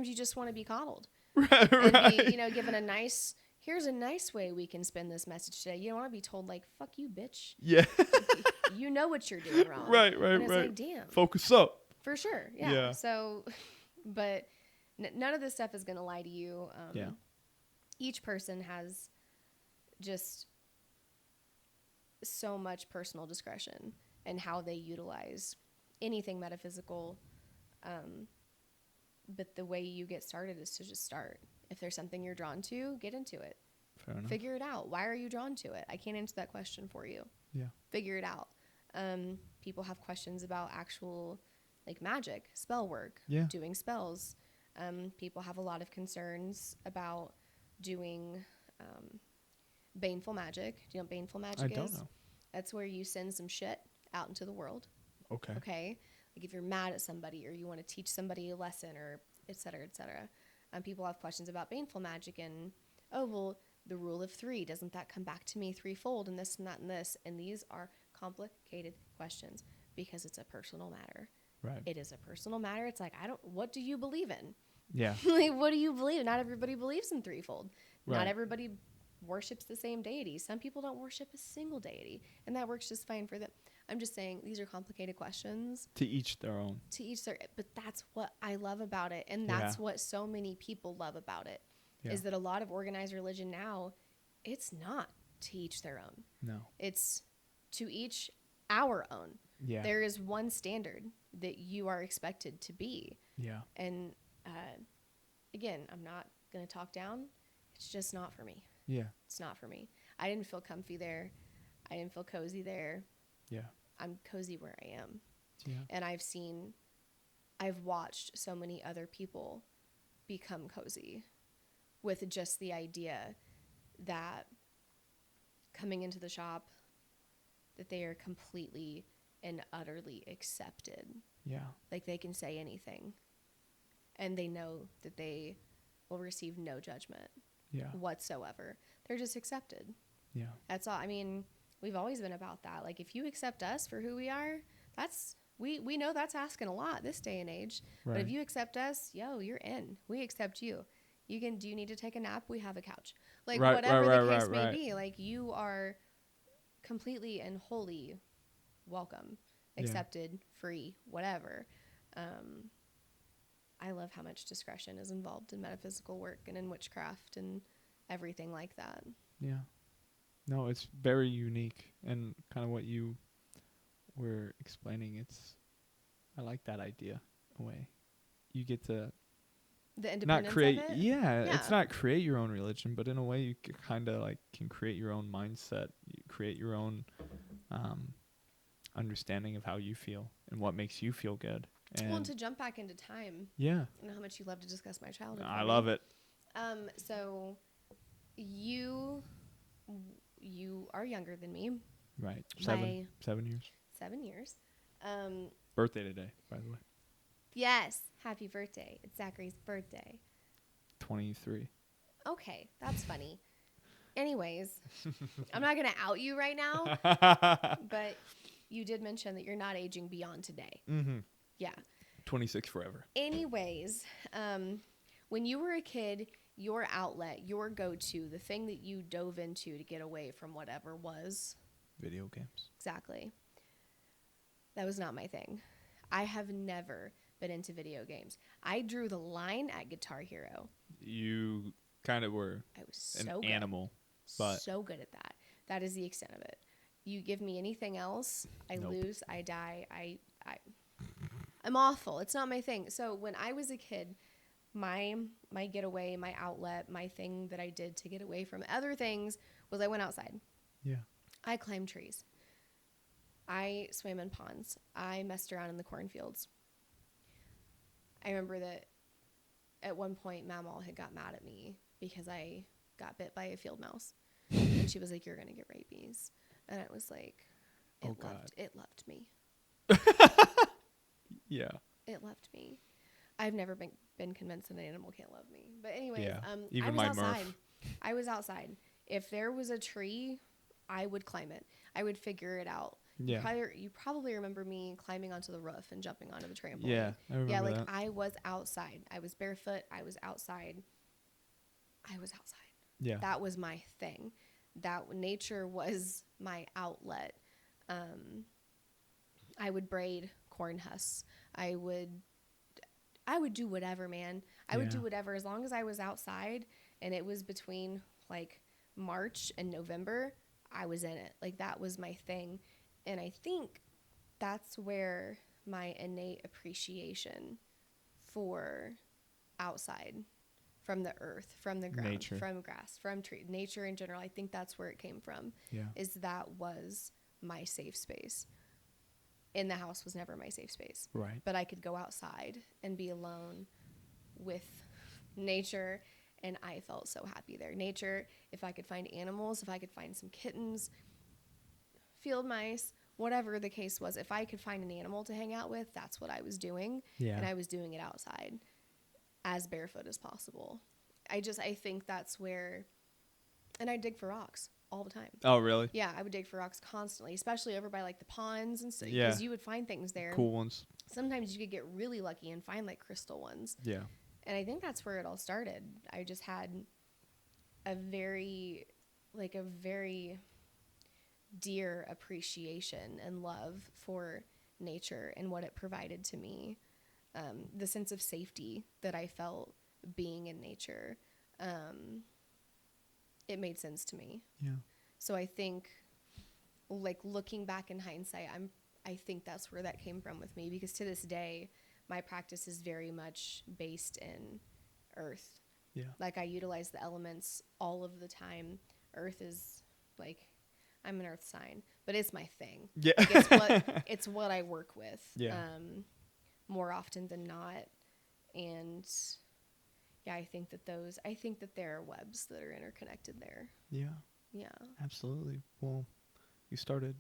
you just want to be coddled. Right, and right. be, given a nice, here's a nice way we can spend this message today. You don't want to be told, like, fuck you, bitch. Yeah. You know what you're doing wrong. Right. And it's like, damn. Focus up. For sure, yeah. So, but none of this stuff is going to lie to you. Yeah. Each person has just so much personal discretion in how they utilize anything metaphysical. But the way you get started is to just start. If there's something you're drawn to, get into it. Fair enough. Figure it out. Why are you drawn to it? I can't answer that question for you. Yeah. Figure it out. People have questions about actual, like, magic, spell work, doing spells. People have a lot of concerns about doing baneful magic. Do you know what baneful magic is? I don't know. That's where you send some shit out into the world. Okay. Like if you're mad at somebody or you want to teach somebody a lesson or et cetera, et cetera. People have questions about baneful magic and, oh, well, the rule of 3, doesn't that come back to me threefold and this and that and this? And these are complicated questions because it's a personal matter. Right. It is a personal matter. It's like, what do you believe in? Yeah. Like, what do you believe in? Not everybody believes in threefold. Right. Not everybody worships the same deity. Some people don't worship a single deity, and that works just fine for them. I'm just saying these are complicated questions. To each their own. But that's what I love about it, and that's what so many people love about it, is that a lot of organized religion now, it's not to each their own. No. It's to each our own. Yeah. There is one standard that you are expected to be. Yeah. And again, I'm not going to talk down. It's just not for me. Yeah. It's not for me. I didn't feel comfy there. I didn't feel cozy there. Yeah. I'm cozy where I am. Yeah. And I've watched so many other people become cozy with just the idea that coming into the shop, that they are completely and utterly accepted. Yeah. Like they can say anything and they know that they will receive no judgment whatsoever. They're just accepted. Yeah. That's all. I mean, we've always been about that. Like if you accept us for who we are, we know that's asking a lot this day and age. Right. But if you accept us, you're in. We accept you. Do you need to take a nap? We have a couch. Like whatever the case may be, like you are completely and wholly welcome, accepted, free, whatever. I love how much discretion is involved in metaphysical work and in witchcraft and everything like that. Yeah. No, it's very unique, and kind of what you were explaining. I like that idea in a way. You get to the independence not create. of it. Yeah, it's not create your own religion, but in a way you kind of like can create your own mindset. You create your own understanding of how you feel and what makes you feel good. And to jump back into time. Yeah. I know how much you love to discuss my childhood. I love it. So you are younger than me. Right. 7 years. 7 years. Birthday today, by the way. Yes. Happy birthday. It's Zachary's birthday. 23. Okay. That's funny. Anyways, I'm not going to out you right now, but you did mention that you're not aging beyond today. Mm-hmm. Yeah. 26 forever. Anyways, when you were a kid, your outlet, your go-to, the thing that you dove into to get away from whatever was? Video games. Exactly. That was not my thing. I have never been into video games. I drew the line at Guitar Hero. You kind of were I was so good. Animal. But so good at that. That is the extent of it. You give me anything else, I lose, I die, I'm awful. It's not my thing. So when I was a kid, my getaway, my outlet, my thing that I did to get away from other things was I went outside. Yeah. I climbed trees. I swam in ponds. I messed around in the cornfields. I remember that at one point, Mamaw had got mad at me because I got bit by a field mouse. And she was like, "You're going to get rabies." And I was like, it loved me. Yeah. It loved me. I've never been convinced that an animal can't love me. But anyways, even I was my outside. Murph. I was outside. If there was a tree, I would climb it. I would figure it out. Yeah. You probably remember me climbing onto the roof and jumping onto the trampoline. Yeah, I remember that. I was outside. I was barefoot. I was outside. Yeah. That was my thing. That nature was my outlet. I would braid corn husks. I would do whatever, man. I would do whatever as long as I was outside and it was between like March and November, I was in it. Like that was my thing. And I think that's where my innate appreciation for outside, from the earth, from the ground, nature, from grass, from tree, nature in general, I think that's where it came from. Yeah. Is that was my safe space. In the house was never my safe space. Right. But I could go outside and be alone with nature, and I felt so happy there. Nature, if I could find animals, if I could find some kittens, field mice, whatever the case was, if I could find an animal to hang out with, that's what I was doing. Yeah. And I was doing it outside as barefoot as possible. I think that's where, and I dig for rocks all the time. Oh, really? Yeah, I would dig for rocks constantly, especially over by like the ponds and stuff. Yeah. Because you would find things there. Cool ones. Sometimes you could get really lucky and find like crystal ones. Yeah. And I think that's where it all started. I just had a very dear appreciation and love for nature and what it provided to me. The sense of safety that I felt being in nature. It made sense to me. Yeah. So I think, like, looking back in hindsight, I think that's where that came from with me, because to this day, my practice is very much based in earth. Yeah. Like, I utilize the elements all of the time. Earth is like, I'm an earth sign, but it's my thing. Yeah. Like, it's what I work with. Yeah. More often than not. And yeah, I think that there are webs that are interconnected there. Yeah. Yeah. Absolutely. Well, you started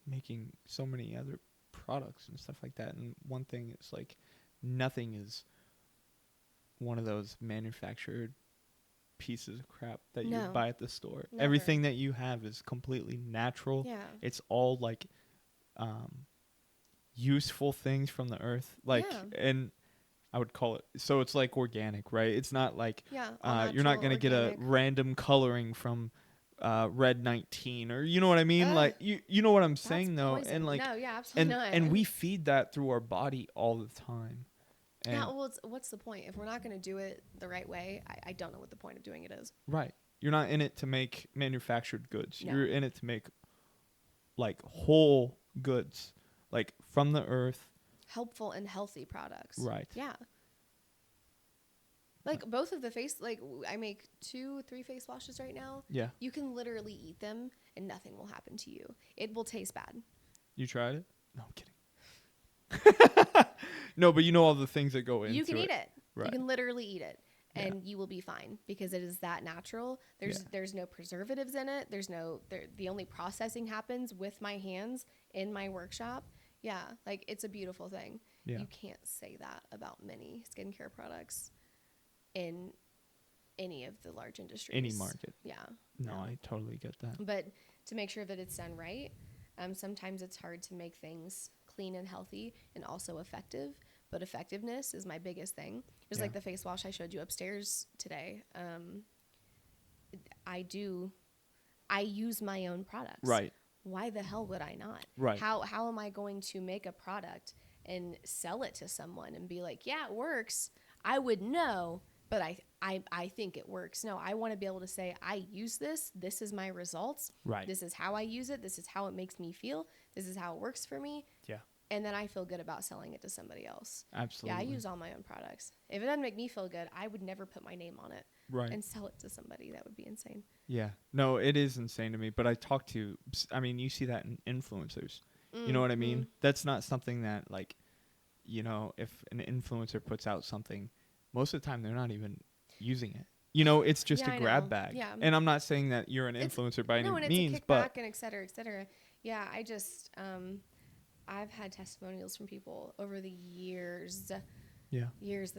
making so many other products and stuff like that. And one thing is like, nothing is one of those manufactured pieces of crap that you buy at the store. Never. Everything that you have is completely natural. Yeah. It's all like useful things from the earth. Like, and I would call it, so it's like organic, right? It's not like you're not going to get a random coloring from red 19, or you know what I mean? Like, you know what I'm saying though? Poison. And like, no, yeah, absolutely not. And we feed that through our body all the time. And yeah, well, what's the point? If we're not going to do it the right way, I don't know what the point of doing it is. Right. You're not in it to make manufactured goods. No. You're in it to make like whole goods, like from the earth. Helpful and healthy products. Right. Yeah. Like both of the like I make 2-3 face washes right now. Yeah. You can literally eat them and nothing will happen to you. It will taste bad. You tried it? No, I'm kidding. No, but you know all the things that go into it. You can eat it. Right. You can literally eat it. And you will be fine because it is that natural. There's no preservatives in it. The only processing happens with my hands in my workshop. Yeah, like it's a beautiful thing. Yeah. You can't say that about many skincare products in any of the large industries. Any market. Yeah. No, I totally get that. But to make sure that it's done right, sometimes it's hard to make things clean and healthy and also effective. But effectiveness is my biggest thing. Just like the face wash I showed you upstairs today. I use my own products. Right. Why the hell would I not? Right. How am I going to make a product and sell it to someone and be like, yeah, it works. I would know, but I think it works. No, I want to be able to say, I use this. This is my results. Right. This is how I use it. This is how it makes me feel. This is how it works for me. Yeah. And then I feel good about selling it to somebody else. Absolutely. Yeah, I use all my own products. If it doesn't make me feel good, I would never put my name on it. Right. And sell it to somebody. That would be insane. Yeah. No, it is insane to me. But you see that in influencers. You know what I mean? That's not something that, like, you know, if an influencer puts out something, most of the time they're not even using it. You know, it's just a grab bag. Yeah. And I'm not saying that you're an influencer by any means, it's a kickback and et cetera, et cetera. Yeah, I just... I've had testimonials from people over the years that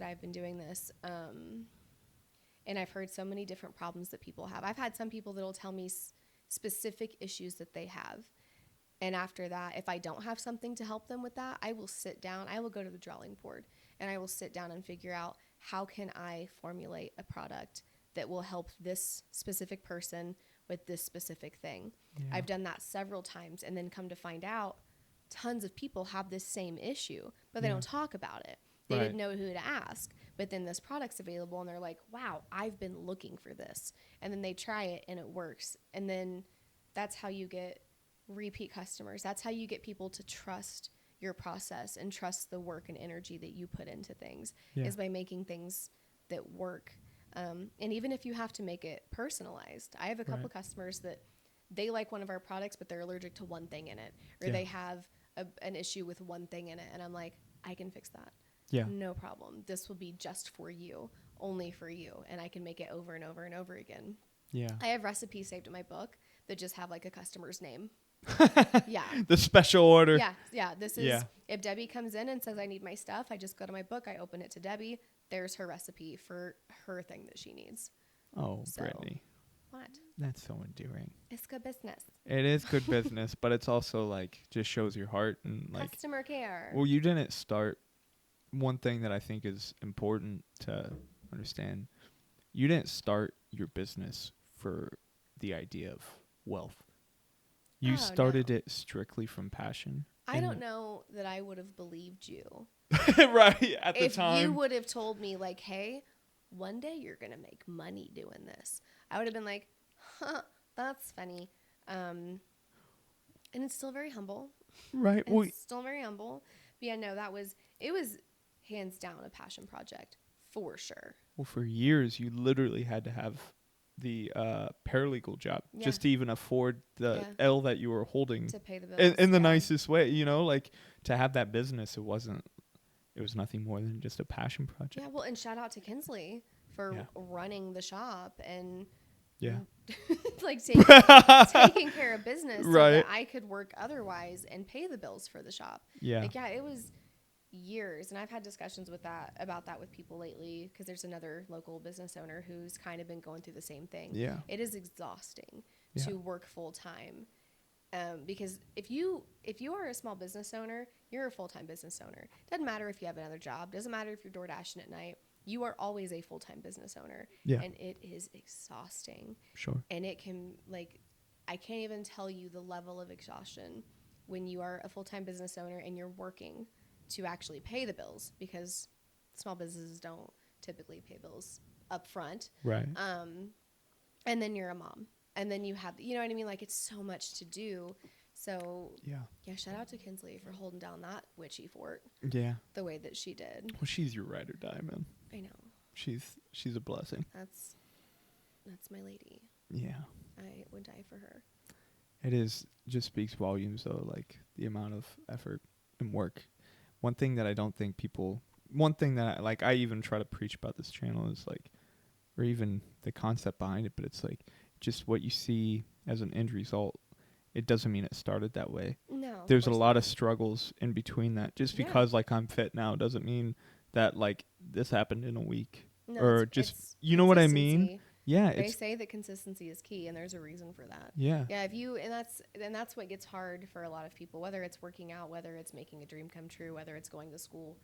I've been doing this. And I've heard so many different problems that people have. I've had some people that will tell me specific issues that they have. And after that, if I don't have something to help them with that, I will sit down. I will go to the drawing board and I will sit down and figure out how can I formulate a product that will help this specific person with this specific thing. Yeah. I've done that several times and then come to find out tons of people have this same issue, but they don't talk about it. They didn't know who to ask. But then this product's available and they're like, wow, I've been looking for this. And then they try it and it works. And then that's how you get repeat customers. That's how you get people to trust your process and trust the work and energy that you put into things is by making things that work. And even if you have to make it personalized, I have a couple customers that they like one of our products, but they're allergic to one thing in it, or they have an issue with one thing in it. And I'm like, I can fix that. Yeah. No problem. This will be just for you, only for you. And I can make it over and over and over again. Yeah. I have recipes saved in my book that just have like a customer's name. Yeah. The special order. Yeah. Yeah. This is, if Debbie comes in and says, I need my stuff, I just go to my book, I open it to Debbie. There's her recipe for her thing that she needs. Oh, so, Brytneigh. What? That's so endearing. It's good business. It is good business, but it's also like just shows your heart and like customer care. Well, you didn't start. One thing that I think is important to understand, you didn't start your business for the idea of wealth. You started it strictly from passion. I don't know that I would have believed you. Right, at the time. If you would have told me like, hey, one day you're going to make money doing this, I would have been like, huh, that's funny. And it's still very humble. Right. And Well, still very humble. But yeah, no, it was hands down a passion project for sure. well, for years you literally had to have the paralegal job Yeah. just to even afford the Yeah. L that you were holding To pay the bills. in the yeah. nicest way. You know, like to have that business, it was nothing more than just a passion project. Yeah, well, and shout out to Kinsley for running the shop and Yeah. like taking care of business so Right. that I could work otherwise and pay the bills for the shop. Yeah. Like, yeah, it was years, and I've had discussions about that with people lately because there's another local business owner who's kind of been going through the same thing. Yeah. It is exhausting Yeah. to work full time. Because if you are a small business owner, you're a full-time business owner. Doesn't matter if you have another job. Doesn't matter if you're door dashing at night. You are always a full-time business owner. Yeah. And it is exhausting. Sure. And it can, like, I can't even tell you the level of exhaustion when you are a full-time business owner and you're working to actually pay the bills, because small businesses don't typically pay bills up front. Right. And then you're a mom. And then you have, you know what I mean? Like, it's so much to do. So, yeah, shout out to Kinsley for holding down that witchy fort Yeah. the way that she did. Well, she's your ride or die, man. I know. She's a blessing. That's my lady. Yeah. I would die for her. It just speaks volumes, though, like the amount of effort and work. One thing that I even try to preach about this channel is like, or even the concept behind it, but it's like just what you see as an end result. It doesn't mean it started that way. No. There's a lot of struggles in between that. Just because like I'm fit now doesn't mean that like this happened in a week. No, or just, you know what I mean? Yeah. They say that consistency is key, and there's a reason for that. Yeah. Yeah. And that's what gets hard for a lot of people, whether it's working out, whether it's making a dream come true, whether it's going to school.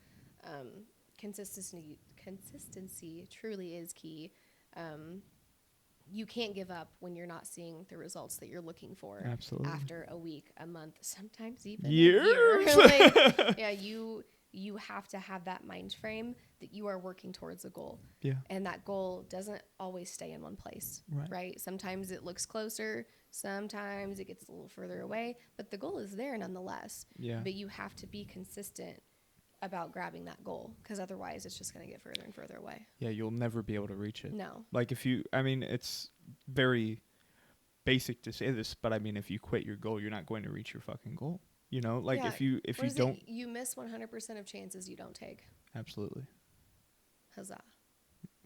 Consistency truly is key. You can't give up when you're not seeing the results that you're looking for. Absolutely. After a week, a month, sometimes even years. a year. Like, yeah, you have to have that mind frame that you are working towards a goal. Yeah. And that goal doesn't always stay in one place. Right? Sometimes it looks closer, sometimes it gets a little further away, but the goal is there nonetheless. Yeah. But you have to be consistent about grabbing that goal, because otherwise it's just going to get further and further away. Yeah, you'll never be able to reach it. No. Like it's very basic to say this, but I mean, if you quit your goal, you're not going to reach your fucking goal. You know, like Yeah. if you don't, you miss 100% of chances you don't take. Absolutely. Huzzah.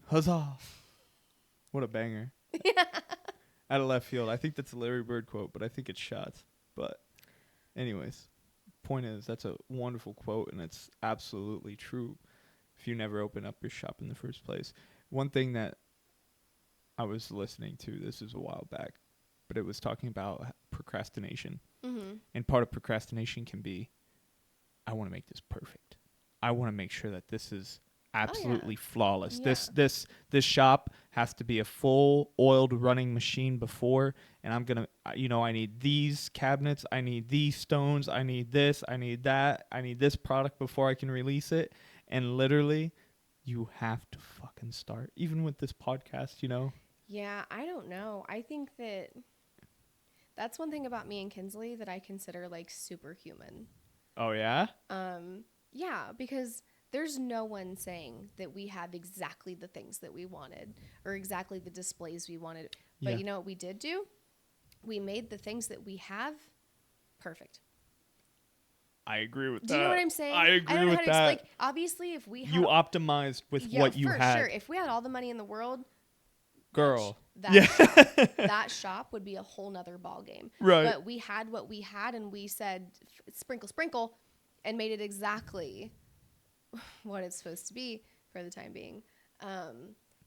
Huzzah. What a banger. Out of left field. I think that's a Larry Bird quote, but I think it's shots. But anyways, point is, that's a wonderful quote, and it's absolutely true if you never open up your shop in the first place. One thing that I was listening to, this is a while back, but it was talking about procrastination. Mm-hmm. And part of procrastination can be, I want to make this perfect. I want to make sure that this is absolutely flawless. Yeah. This shop has to be a full oiled running machine before, and I'm going to, I need these cabinets, I need these stones, I need this, I need that, I need this product before I can release it. And literally, you have to fucking start, even with this podcast, Yeah, I don't know. I think that's one thing about me and Kinsley that I consider like superhuman. Oh, yeah? Yeah, because there's no one saying that we have exactly the things that we wanted or exactly the displays we wanted. But you know what we did do? We made the things that we have perfect. I agree with that. Do you know what I'm saying? I agree with that. Like, obviously, if we had... You optimized with what you had. For sure. If we had all the money in the world... Girl. That shop would be a whole nother ball game. Right. But we had what we had, and we said, sprinkle, sprinkle, and made it exactly what it's supposed to be for the time being.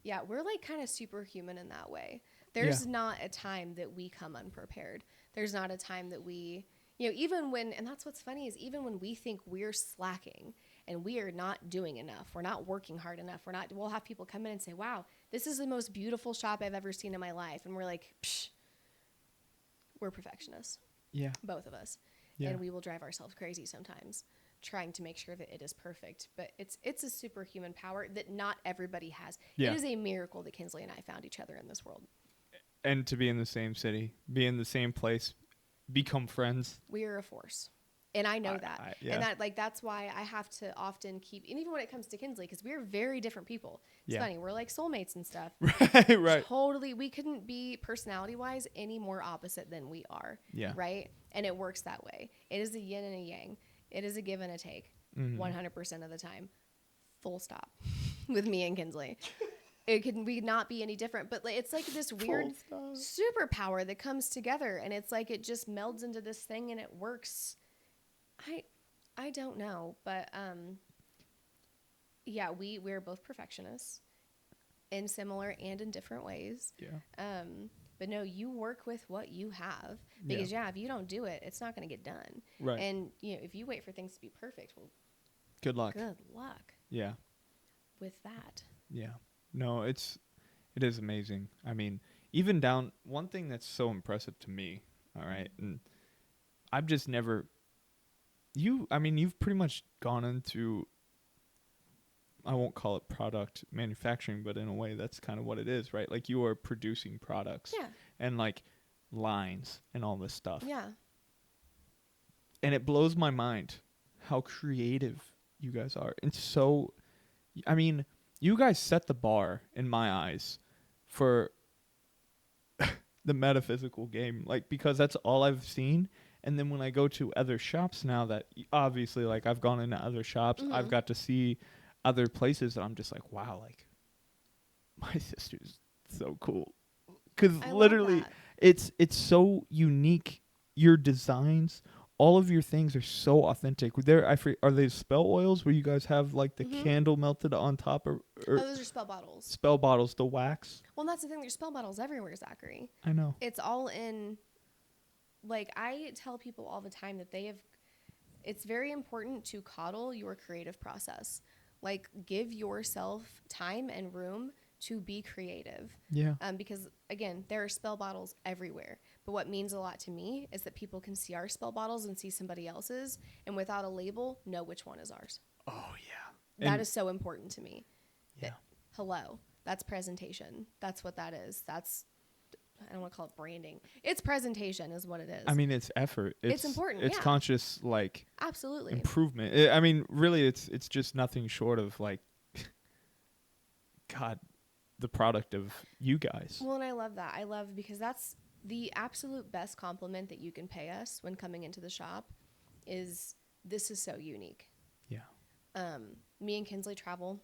Yeah, we're like kind of superhuman in that way. There's not a time that we come unprepared. There's not a time that we, even when, and that's what's funny is even when we think we're slacking and we are not doing enough, we're not working hard enough, we'll have people come in and say, wow, this is the most beautiful shop I've ever seen in my life. And we're like, psh, we're perfectionists. Yeah. Both of us. Yeah. And we will drive ourselves crazy sometimes trying to make sure that it is perfect. But it's a superhuman power that not everybody has. Yeah. It is a miracle that Kinsley and I found each other in this world. And to be in the same city, be in the same place, become friends. We are a force. And I know that. Yeah. And that, like, that's why I have to often keep, and even when it comes to Kinsley, because we're very different people. It's funny. We're like soulmates and stuff. Right. Totally. We couldn't be personality wise any more opposite than we are. Yeah. Right. And it works that way. It is a yin and a yang. It is a give and a take 100% of the time. Full stop with me and Kinsley. We could not be any different, but it's like this weird superpower that comes together, and it's like it just melds into this thing and it works. I don't know, but yeah, we're both perfectionists in similar and in different ways. Yeah. But no, you work with what you have, because if you don't do it, it's not going to get done. Right. And if you wait for things to be perfect, well, good luck. Good luck. Yeah. With that. Yeah. No, it is amazing. I mean, even down one thing that's so impressive to me, all right, and I've just never you've pretty much gone into, I won't call it product manufacturing, but in a way that's kind of what it is, right? Like you are producing products and like lines and all this stuff. Yeah. And it blows my mind how creative you guys are. And so, I mean, you guys set the bar in my eyes for the metaphysical game, like, because that's all I've seen. And then when I go to other shops now, that obviously, like, I've gone into other shops, I've got to see other places, and I'm just like, wow, like, my sister's so cool. Because literally, it's so unique. Your designs, all of your things are so authentic. Are they spell oils where you guys have, like, the candle melted on top? Or those are spell bottles. Spell bottles, the wax. Well, that's the thing. There's spell bottles everywhere, Zachary. I know. It's all in... Like, I tell people all the time that it's very important to coddle your creative process. Like, give yourself time and room to be creative. Yeah. Because, again, there are spell bottles everywhere. But what means a lot to me is that people can see our spell bottles and see somebody else's, and without a label, know which one is ours. Oh, yeah. That is so important to me. Yeah. Hello. That's presentation. That's what that is. I don't want to call it branding. It's presentation is what it is. I mean, it's effort. It's important. It's conscious, like, absolutely improvement. I mean, really, it's just nothing short of, like, God, the product of you guys. Well, and I love that. Because that's the absolute best compliment that you can pay us when coming into the shop is this is so unique. Yeah. Me and Kinsley travel.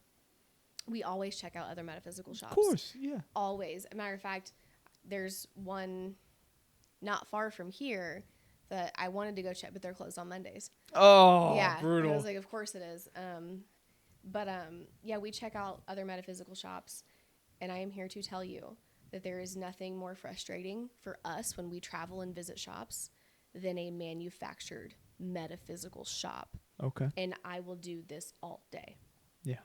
We always check out other metaphysical shops. Of course, yeah. Always. As a matter of fact, there's one not far from here that I wanted to go check, but they're closed on Mondays. Oh, yeah, brutal. I was like, of course it is. Yeah, we check out other metaphysical shops, and I am here to tell you that there is nothing more frustrating for us when we travel and visit shops than a manufactured metaphysical shop. Okay. And I will do this all day. Yeah.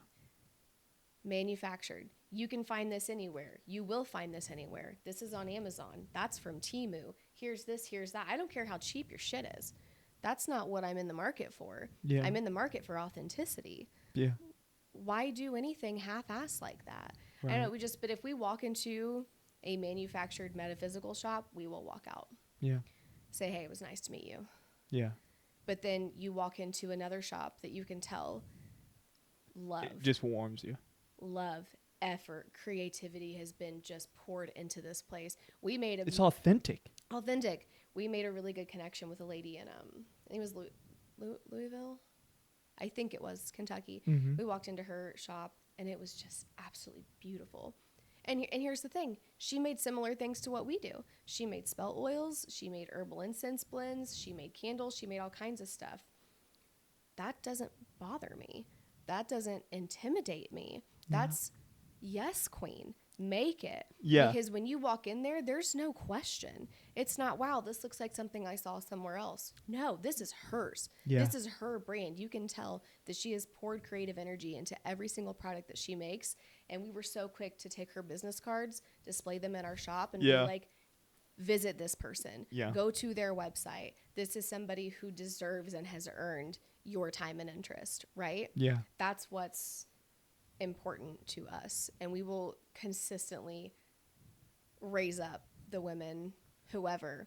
Manufactured. You can find this anywhere. You will find this anywhere. This is on Amazon. That's from Temu. Here's this, here's that. I don't care how cheap your shit is. That's not what I'm in the market for. Yeah. I'm in the market for authenticity. Yeah. Why do anything half-assed like that? Right. I know but if we walk into a manufactured metaphysical shop, we will walk out. Yeah. Say, hey, it was nice to meet you. Yeah. But then you walk into another shop that you can tell love. It just warms you. Love, effort, creativity has been just poured into this place. It's authentic. Authentic. We made a really good connection with a lady in I think it was Louisville. I think it was Kentucky. Mm-hmm. We walked into her shop and it was just absolutely beautiful. And here's the thing. She made similar things to what we do. She made spell oils. She made herbal incense blends. She made candles. She made all kinds of stuff. That doesn't bother me. That doesn't intimidate me. That's, yes, queen, make it. Yeah. Because when you walk in there, there's no question. It's not, wow, this looks like something I saw somewhere else. No, this is hers. Yeah. This is her brand. You can tell that she has poured creative energy into every single product that she makes. And we were so quick to take her business cards, display them in our shop, and be like, visit this person. Yeah. Go to their website. This is somebody who deserves and has earned your time and interest, right? Yeah. That's what's important to us. And we will consistently raise up the women, whoever,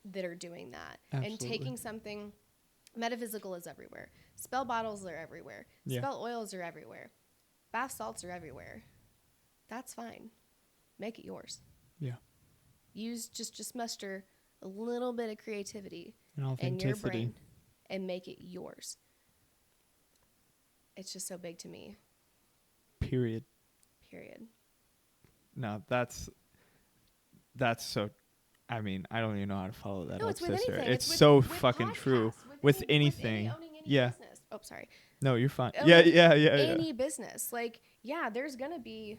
that are doing that. Absolutely. And taking something Metaphysical is everywhere. Spell bottles are everywhere. Yeah. Spell oils are everywhere. Bath salts are everywhere. That's fine. Make it yours. Yeah. Use just muster a little bit of creativity And in your authenticity. brain and make it yours. It's just so big to me. Period. No, that's so. I mean, I don't even know how to follow that No, up, it's with sister. anything. It's with, so with fucking podcasts, true. With, With any, anything. owning any Yeah. business. Oh, sorry. No, you're fine. Owning Yeah. Any business. Like, yeah, there's going to be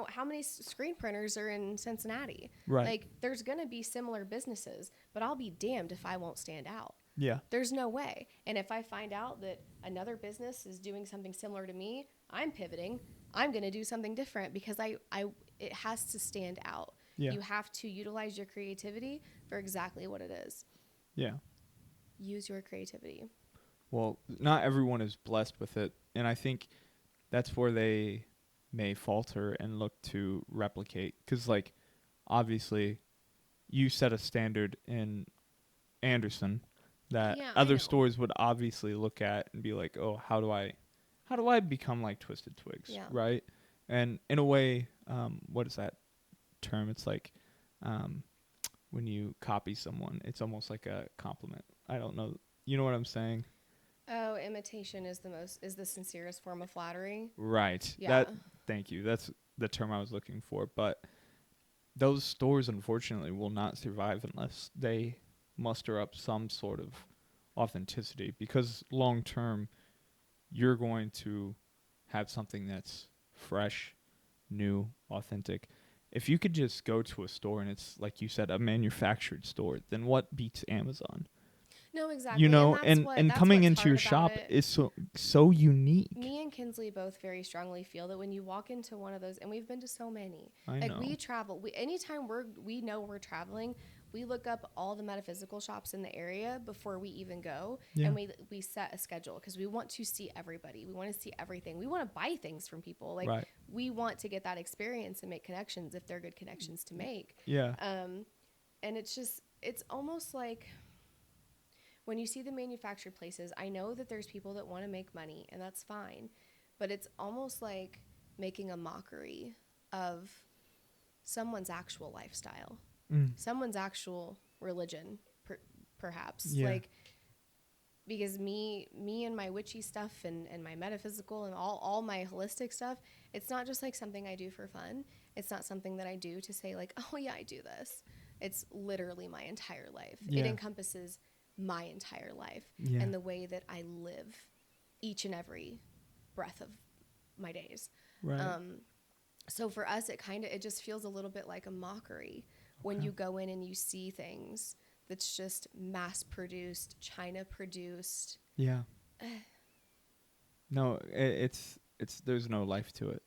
how many screen printers are in Cincinnati? Right. Like, there's going to be similar businesses, but I'll be damned if I won't stand out. Yeah. There's no way. And if I find out that another business is doing something similar to me, I'm pivoting. I'm going to do something different because it has to stand out. Yeah. You have to utilize your creativity for exactly what it is. Yeah. Use your creativity. Well, not everyone is blessed with it, and I think that's where they may falter and look to replicate. Because, like, obviously, you set a standard in Anderson that other stores would obviously look at and be like, "Oh, how do I become like Twisted Twigs?" Yeah. Right? And in a way, what is that term? It's like when you copy someone, it's almost like a compliment. I don't know. You know what I'm saying? Oh, imitation is the sincerest form of flattery. Right. Yeah. Thank you. That's the term I was looking for. But those stores, unfortunately, will not survive unless they muster up some sort of authenticity, because long term, you're going to have something that's fresh, new, authentic. If you could just go to a store and it's, like you said, a manufactured store, then what beats Amazon? No, exactly. You know, and and coming into your shop is so unique. Me and Kinsley both very strongly feel that when you walk into one of those, and we've been to so many, I know. we travel. Anytime we know we're traveling, we look up all the metaphysical shops in the area before we even go, and we set a schedule because we want to see everybody. We want to see everything. We want to buy things from people. Like, right. We want to get that experience and make connections if they're good connections to make. Yeah. And it's almost like, when you see the manufactured places, I know that there's people that want to make money, and that's fine. But it's almost like making a mockery of someone's actual lifestyle, someone's actual religion, perhaps. Yeah. Like, because me and my witchy stuff and my metaphysical and all my holistic stuff, it's not just like something I do for fun. It's not something that I do to say like, oh yeah, I do this. It's literally my entire life. Yeah. It encompasses my entire life and the way that I live each and every breath of my days. Right. So for us, it just feels a little bit like a mockery when you go in and you see things that's just mass produced, China produced. Yeah. No, it's there's no life to it.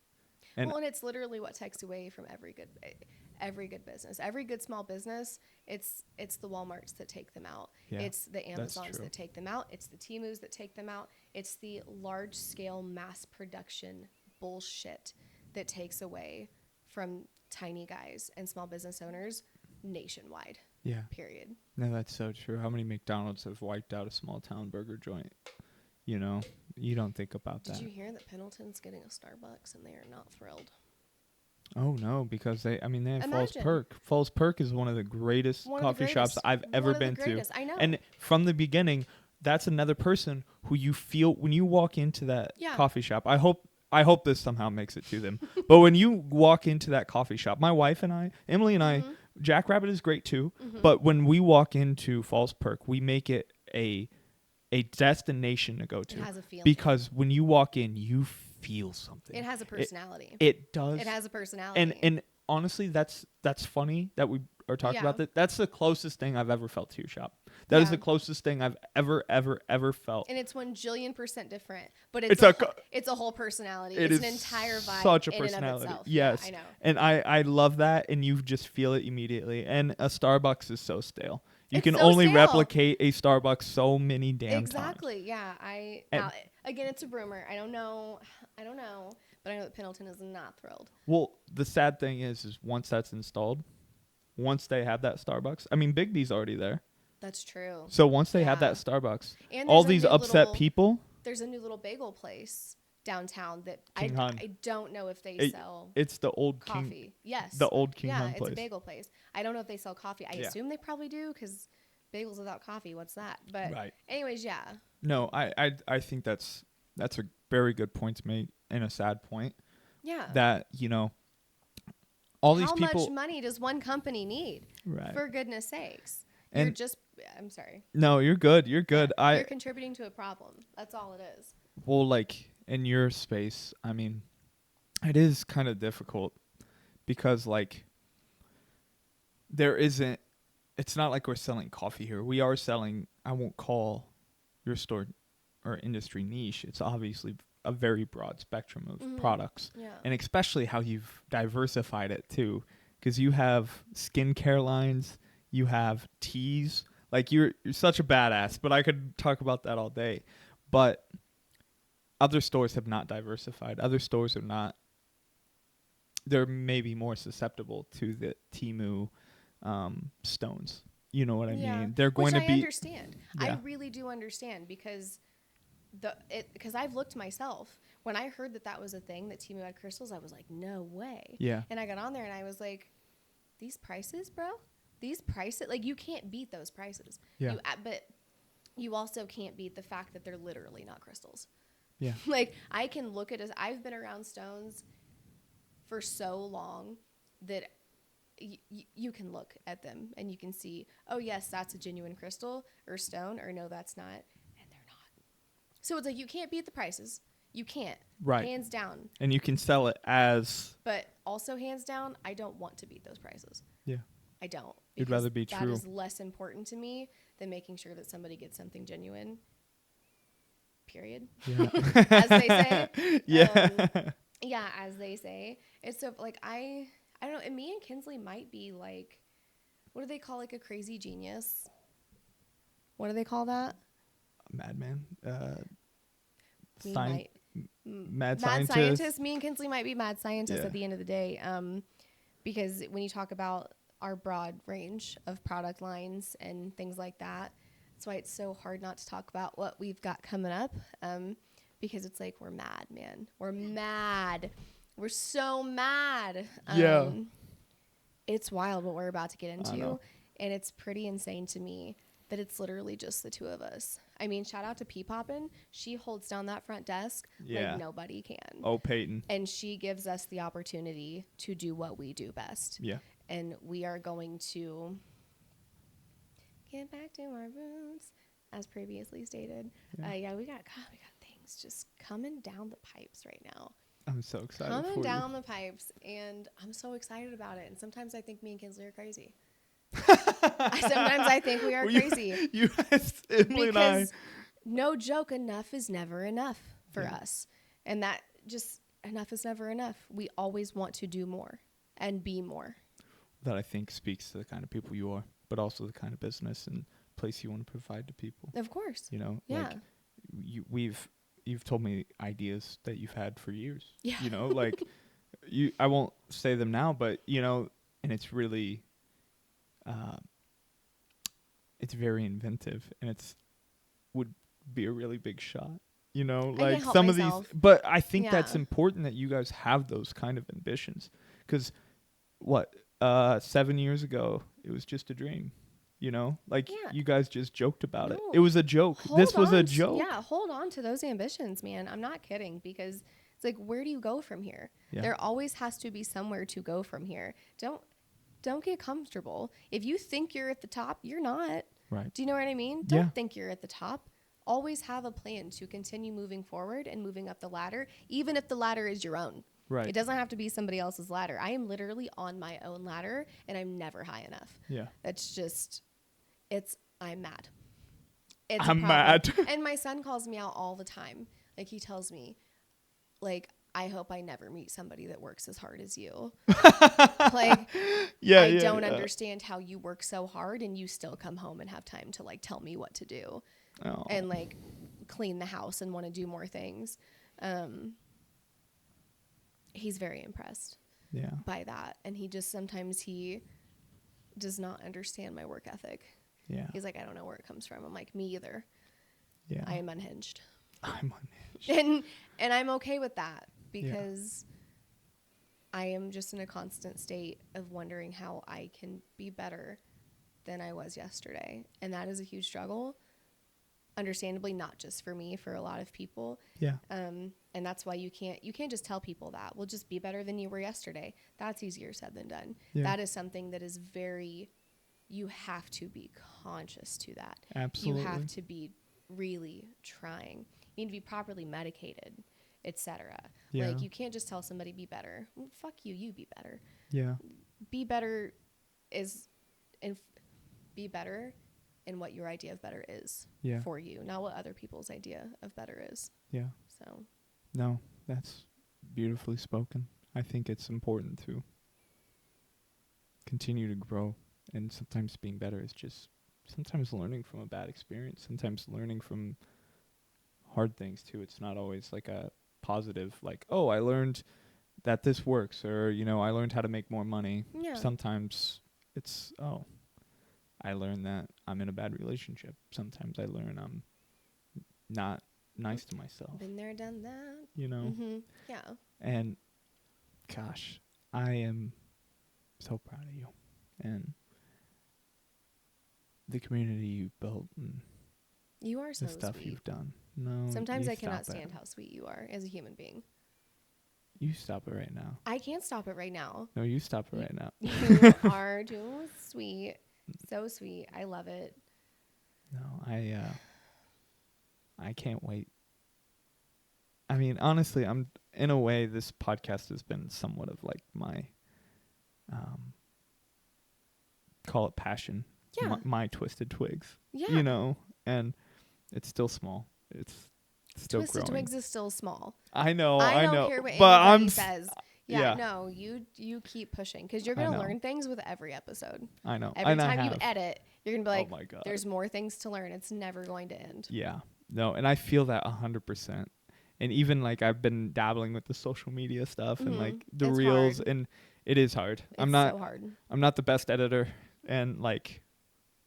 And it's literally what takes away from every good business, every good small business. It's the Walmarts that take them out. Yeah, it's the Amazons that take them out. It's the Temus that take them out. It's the large scale mass production bullshit that takes away from tiny guys and small business owners nationwide. Yeah. Period. No, that's so true. How many McDonald's have wiped out a small town burger joint? You know, you don't think about that. Did you hear that Pendleton's getting a Starbucks and they are not thrilled? Oh no, because they have Imagine. Falls Perk. Falls Perk is one of the greatest coffee shops I've ever been to. I know. And from the beginning, that's another person who you feel when you walk into that coffee shop. I hope this somehow makes it to them. But when you walk into that coffee shop, my wife and I, Emily and I, Jackrabbit is great too. But when we walk into Falls Perk, we make it a destination to go to. It has a feeling. Because when you walk in, you feel something. It has a personality. It does. It has a personality. And honestly, that's funny that we are talking about that. That's the closest thing I've ever felt to your shop. That is the closest thing I've ever felt. And it's 1,000,000,000% different, but it's a whole personality. It's an entire vibe. Such a personality. In and of itself. Yes, yeah, I know. And I love that, and you just feel it immediately. And a Starbucks is so stale. You can only replicate a Starbucks so many damn times. Exactly. Yeah. Again, it's a rumor. I don't know, but I know that Pendleton is not thrilled. Well, the sad thing is once that's installed, once they have that Starbucks, I mean, Big B's already there. That's true. So once they have that Starbucks, all these upset people. There's a new little bagel place downtown that I don't know if they sell. It's the old coffee. Yes. The old King Han place. Yeah, it's a bagel place. I don't know if they sell coffee. I assume they probably do because bagels without coffee, what's that? But anyways, yeah. No, I think that's a very good point to make and a sad point. Yeah. That, you know, all these people. How much money does one company need? Right. For goodness sakes. And I'm sorry. No, you're good. You're good. You're contributing to a problem. That's all it is. Well, like in your space, I mean, it is kind of difficult because like it's not like we're selling coffee here. We are selling, I won't call your store or industry niche. It's obviously a very broad spectrum of products. Yeah. And especially how you've diversified it too, because you have skincare lines, you have teas. Like you're such a badass, but I could talk about that all day. But other stores have not diversified. Other stores are not. They're maybe more susceptible to the Temu stones. You know what I mean? They're going to be. I understand. Yeah. I really do understand because I've looked myself. When I heard that was a thing, that Temu had crystals, I was like, no way. Yeah. And I got on there and I was like, these prices, bro? These prices, like you can't beat those prices. Yeah. But you also can't beat the fact that they're literally not crystals. Yeah. Like I can look at I've been around stones for so long that you can look at them and you can see, oh yes, that's a genuine crystal or stone, or no, that's not, and they're not. So it's like you can't beat the prices. You can't. Right. Hands down. And you can sell it as. But also hands down, I don't want to beat those prices. Yeah. I don't. You'd rather be true. That is less important to me than making sure that somebody gets something genuine. Period. Yeah. As they say. Yeah. Yeah, as they say. It's so like I don't know. And me and Kinsley might be like, what do they call like a crazy genius? What do they call that? Madman. Mad scientist. Me and Kinsley might be mad scientists at the end of the day. Because when you talk about our broad range of product lines and things like that, that's why it's so hard not to talk about what we've got coming up. Because it's like, we're mad, man. We're mad. We're so mad. Yeah. It's wild what we're about to get into. And it's pretty insane to me that it's literally just the two of us. I mean, shout out to P Poppin'. She holds down that front desk like nobody can. Oh, Peyton. And she gives us the opportunity to do what we do best. Yeah. And we are going to get back to our roots, as previously stated. Yeah, we got things just coming down the pipes right now. I'm so excited. Coming down the pipes, and I'm so excited about it. And sometimes I think me and Kinsley are crazy. Sometimes I think we are crazy. You Emily and I. No joke, enough is never enough for us. And that just, enough is never enough. We always want to do more and be more. That I think speaks to the kind of people you are, but also the kind of business and place you want to provide to people. Of course. You know, yeah. Like you've told me ideas that you've had for years. Yeah. You know, like I won't say them now, but you know, and it's really, it's very inventive, and would be a really big shot. You know, like some of these, but I think that's important that you guys have those kind of ambitions, because 7 years ago it was just a dream. You know, like you guys just joked about it. It was a joke. This was a joke. Yeah, hold on to those ambitions, man. I'm not kidding, because it's like, where do you go from here? Yeah. There always has to be somewhere to go from here. Don't get comfortable. If you think you're at the top, you're not. Right. Do you know what I mean? Don't think you're at the top. Always have a plan to continue moving forward and moving up the ladder, even if the ladder is your own. Right. It doesn't have to be somebody else's ladder. I am literally on my own ladder, and I'm never high enough. Yeah. That's just, I'm mad. I'm mad. And my son calls me out all the time. Like, he tells me, like, I hope I never meet somebody that works as hard as you. Like, I don't understand how you work so hard and you still come home and have time to, like, tell me what to do. Oh. And, like, clean the house and want to do more things. He's very impressed by that. And he just, sometimes he does not understand my work ethic. Yeah. He's like, I don't know where it comes from. I'm like, me either. Yeah. I am unhinged. I'm unhinged. And I'm okay with that because I am just in a constant state of wondering how I can be better than I was yesterday. And that is a huge struggle. Understandably, not just for me, for a lot of people. Yeah. And that's why you can't just tell people that. Well, just be better than you were yesterday. That's easier said than done. Yeah. That is something that is you have to be conscious to that. Absolutely. You have to be really trying. You need to be properly medicated, etc. Yeah. Like, you can't just tell somebody be better. Well, fuck you, you be better. Yeah. Be better be better in what your idea of better is for you, not what other people's idea of better is. Yeah. So. No, that's beautifully spoken. I think it's important to continue to grow, and sometimes being better is just sometimes learning from a bad experience, sometimes learning from hard things too. It's not always like a positive, like, oh, I learned that this works, or, you know, I learned how to make more money. Yeah. Sometimes it's, oh, I learned that I'm in a bad relationship. Sometimes I learn I'm not nice to myself. Been there, done that. You know? Mm-hmm. Yeah. And gosh, I am so proud of you and the community you've built and You are so the stuff sweet. you've done. No, Sometimes you I cannot stop stand it. how sweet you are as a human being. You stop it right now. I can't stop it right now. No, you stop it right now. You are too sweet. So sweet. I love it. No, I can't wait. I mean, honestly, I'm in a way this podcast has been somewhat of like my call it passion. Yeah. My twisted twigs. Yeah. You know, and it's still small. It's still Twisted growing. Twigs is still small. I know. I don't care what but anybody says. Yeah. No, you keep pushing because you're going to learn things with every episode. I know. Every and time you edit, you're going to be like, oh my God, there's more things to learn. It's never going to end. Yeah. No, and I feel that 100%. And even like I've been dabbling with the social media stuff and like the It's reels, hard. and it is hard. It's so hard. I'm not the best editor, and like,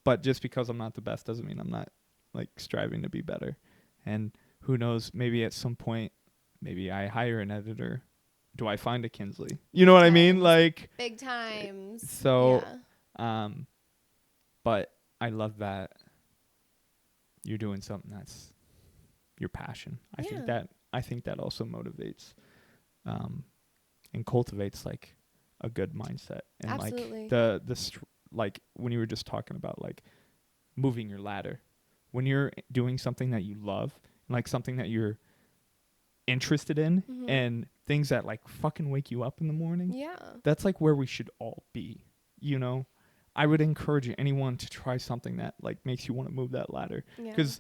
but just because I'm not the best doesn't mean I'm not like striving to be better. And who knows, maybe at some point, maybe I hire an editor. Do I find a Kinsley? You know what I mean? Like big times. So, yeah. But I love that you're doing something that's your passion. I think that also motivates, and cultivates like a good mindset. And Absolutely. like like when you were just talking about like moving your ladder, when you're doing something that you love, like something that you're interested in, and things that like fucking wake you up in the morning. Yeah. That's like where we should all be, you know? I would encourage anyone to try something that like makes you want to move that ladder. Because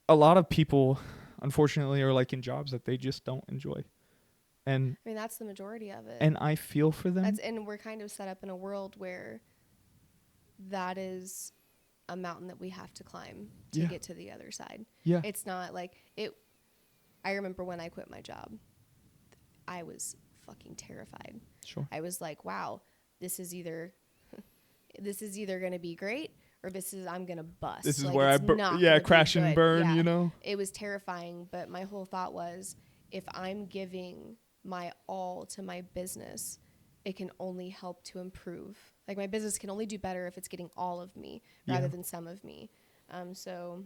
a lot of people, unfortunately, are like in jobs that they just don't enjoy. And I mean, that's the majority of it. And I feel for them. And we're kind of set up in a world where that is a mountain that we have to climb to get to the other side. Yeah. It's not like it. I remember when I quit my job, I was fucking terrified. Sure. I was like, wow, this is either going to be great or I'm going to bust. This is like, where I crash and burn, you know? It was terrifying, but my whole thought was, if I'm giving my all to my business, it can only help to improve. Like, my business can only do better if it's getting all of me rather than some of me. So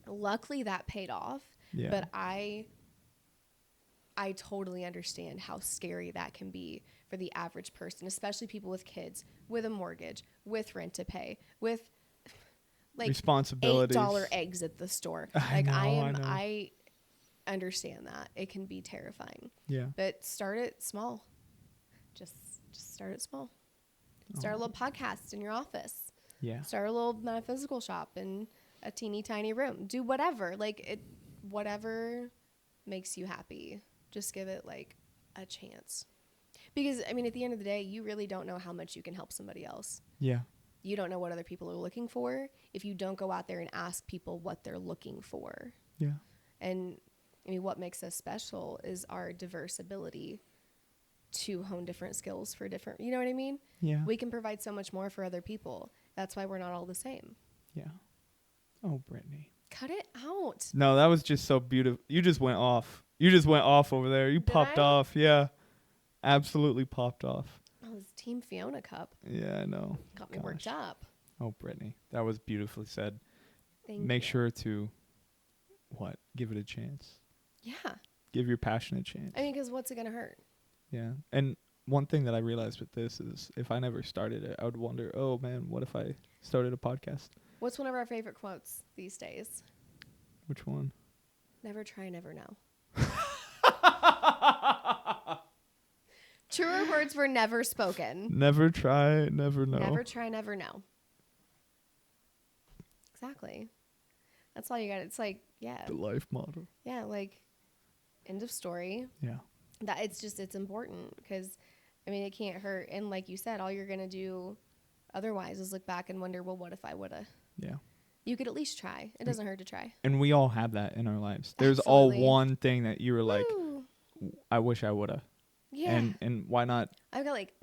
luckily that paid off. Yeah. But I totally understand how scary that can be for the average person, especially people with kids, with a mortgage, with rent to pay, with like responsibilities, $8 eggs at the store. I understand that it can be terrifying. Yeah. But start it small. Just start it small. Start a little podcast in your office. Yeah. Start a little metaphysical shop in a teeny tiny room. Do whatever. Whatever makes you happy. Just give it like a chance. Because I mean, at the end of the day, you really don't know how much you can help somebody else. Yeah. You don't know what other people are looking for if you don't go out there and ask people what they're looking for. Yeah. And I mean, what makes us special is our diverse ability to hone different skills for different, you know what I mean? Yeah. We can provide so much more for other people. That's why we're not all the same. Yeah. Oh, Brytneigh. Cut it out. No, that was just so beautiful. You just went off. You just went off over there. You Did popped I? off. Yeah. Absolutely popped off. Oh, this Team Fiona cup Yeah, I know. got me worked up. Oh, Brytneigh. That was beautifully said. Thank you. Sure to, give it a chance. Yeah. Give your passion a chance. I mean, because what's it going to hurt? Yeah. And one thing that I realized with this is if I never started it, I would wonder, oh, man, what if I started a podcast? What's one of our favorite quotes these days? Which one? Never try, never know. Truer words were never spoken. Never try, never know. Never try, never know. Exactly. That's all you got. It's like, yeah. The life motto. Yeah, like, end of story. Yeah. That it's important because, I mean, it can't hurt. And like you said, all you're going to do otherwise is look back and wonder, well, what if I would have? Yeah. You could at least try. It doesn't hurt to try. And we all have that in our lives. There's Absolutely. all one thing that you were like, Woo. I wish I would have. Yeah. And why not? I've got like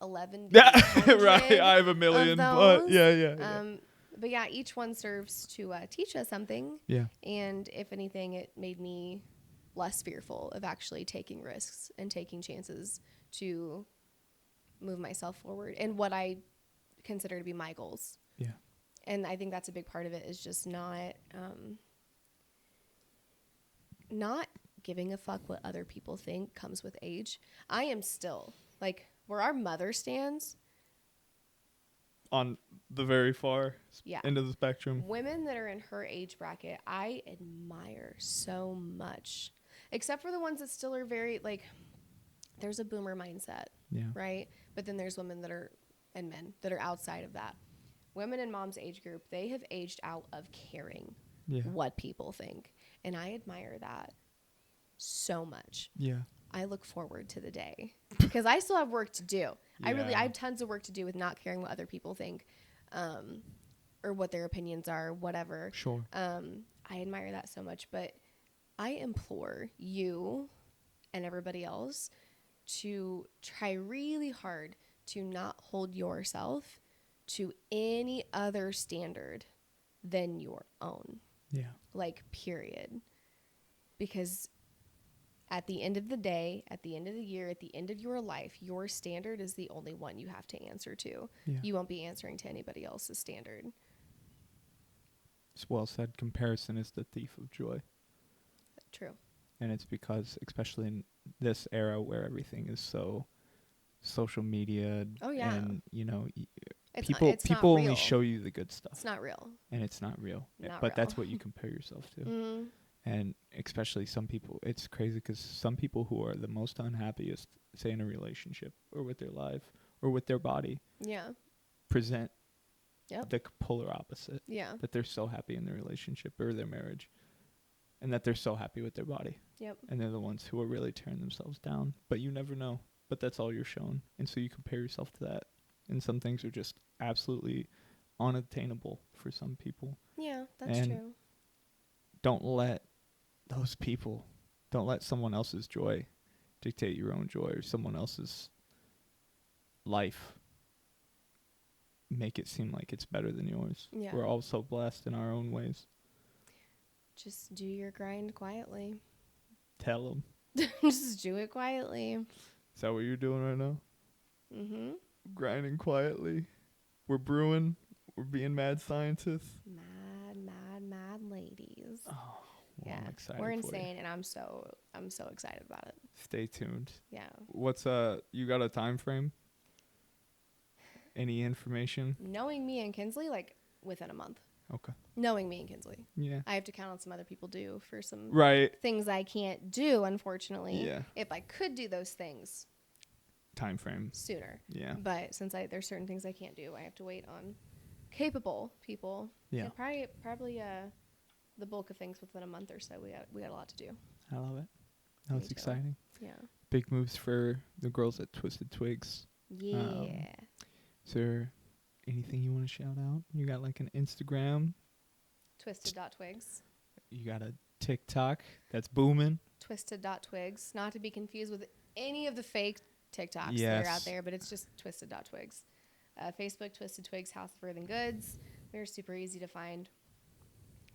11. Yeah, right. I have a million, but those. yeah. But yeah, each one serves to teach us something. Yeah. And if anything, it made me less fearful of actually taking risks and taking chances to move myself forward and what I consider to be my goals. Yeah. And I think that's a big part of it is just not giving a fuck what other people think comes with age. I am still like where our mother stands. On the very far Yeah. end of the spectrum. Women that are in her age bracket, I admire so much. Except for the ones that still are very, like, there's a boomer mindset, Yeah. right? But then there's women that are, and men that are outside of that. Women in mom's age group, they have aged out of caring what people think. And I admire that so much. Yeah. I look forward to the day because I still have work to do. I have tons of work to do with not caring what other people think, or what their opinions are, whatever. Sure. I admire that so much, but I implore you and everybody else to try really hard to not hold yourself to any other standard than your own. Yeah. Like, period. Because at the end of the day, at the end of the year, at the end of your life, your standard is the only one you have to answer to. Yeah. You won't be answering to anybody else's standard. It's well said. Comparison is the thief of joy. True. And it's because, especially in this era where everything is so social media. Oh, yeah. And, It's people not only real. show you the good stuff. It's not real. And it's not real. Not but real. that's what you compare yourself to. Mm-hmm. And especially some people, it's crazy because some people who are the most unhappiest, say in a relationship or with their life or with their body, Yeah. present Yep. the polar opposite. Yeah. That they're so happy in their relationship or their marriage, and that they're so happy with their body. Yep. And they're the ones who are really tearing themselves down. But you never know. But that's all you're shown. And so you compare yourself to that. And some things are just absolutely unattainable for some people. Yeah, that's true. Don't let those people, don't let someone else's joy dictate your own joy or someone else's life make it seem like it's better than yours. Yeah. We're all so blessed in our own ways. Just do your grind quietly. Tell them. Just do it quietly. Is that what you're doing right now? Mm-hmm. Grinding quietly. We're brewing. We're being mad scientists. Mad ladies. Oh, well, yeah. I'm excited. We're for insane, you. and I'm so excited about it. Stay tuned. Yeah. What's you got a time frame? Any information? Knowing me and Kinsley, like within a month. Okay. Knowing me and Kinsley. Yeah. I have to count on some other people do for some things I can't do, unfortunately. Yeah. If I could do those things Time frame. sooner. Yeah. But since there's certain things I can't do, I have to wait on capable people. Yeah. And probably the bulk of things within a month or so. We got a lot to do. I love it. That's too. exciting. Yeah. Big moves for the girls at Twisted Twigs. Yeah. Is there anything you want to shout out? You got like an Instagram? Twisted.twigs. You got a TikTok that's booming? Twisted.twigs. Not to be confused with any of the fake TikToks that Yes. are out there, but it's just Twisted.twigs. Facebook, Twisted Twigs, House of Earthen Goods. We're super easy to find.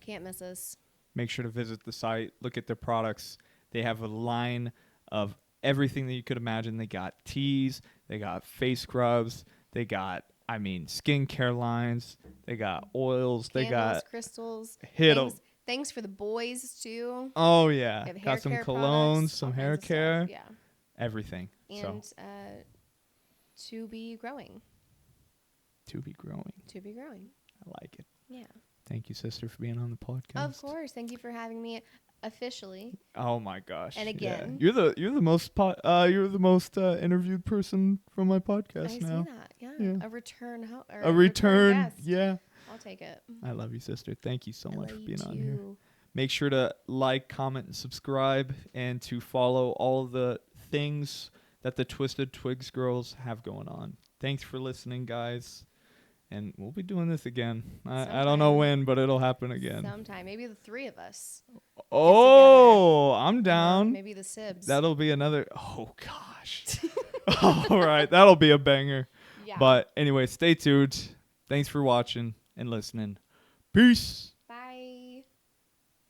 Can't miss us. Make sure to visit the site. Look at their products. They have a line of everything that you could imagine. They got teas. They got face scrubs. They got, skincare lines. They got oils. Candles, They got crystals. hit Things for the boys, too. Oh, yeah. They have Got some hair care colognes, products, some all hair kinds of care. stuff. Yeah. Everything. And to be growing. To be growing. To be growing. I like it. Yeah. Thank you, sister, for being on the podcast. Of course. Thank you for having me officially. Oh my gosh. And again. Yeah. You're the most interviewed person from my podcast I now. see that. Yeah. Yeah. A return A return. guest. Yeah. I'll take it. I love you, sister. Thank you so much for being on you here. too. Make sure to like, comment, and subscribe, and to follow all of the things that the Twisted Twigs girls have going on. Thanks for listening, guys. And we'll be doing this again. I don't know when, but it'll happen again. Sometime. Maybe the three of us. Oh, I'm down. Maybe the Sibs. That'll be another. Oh, gosh. All right. That'll be a banger. Yeah. But anyway, stay tuned. Thanks for watching and listening. Peace.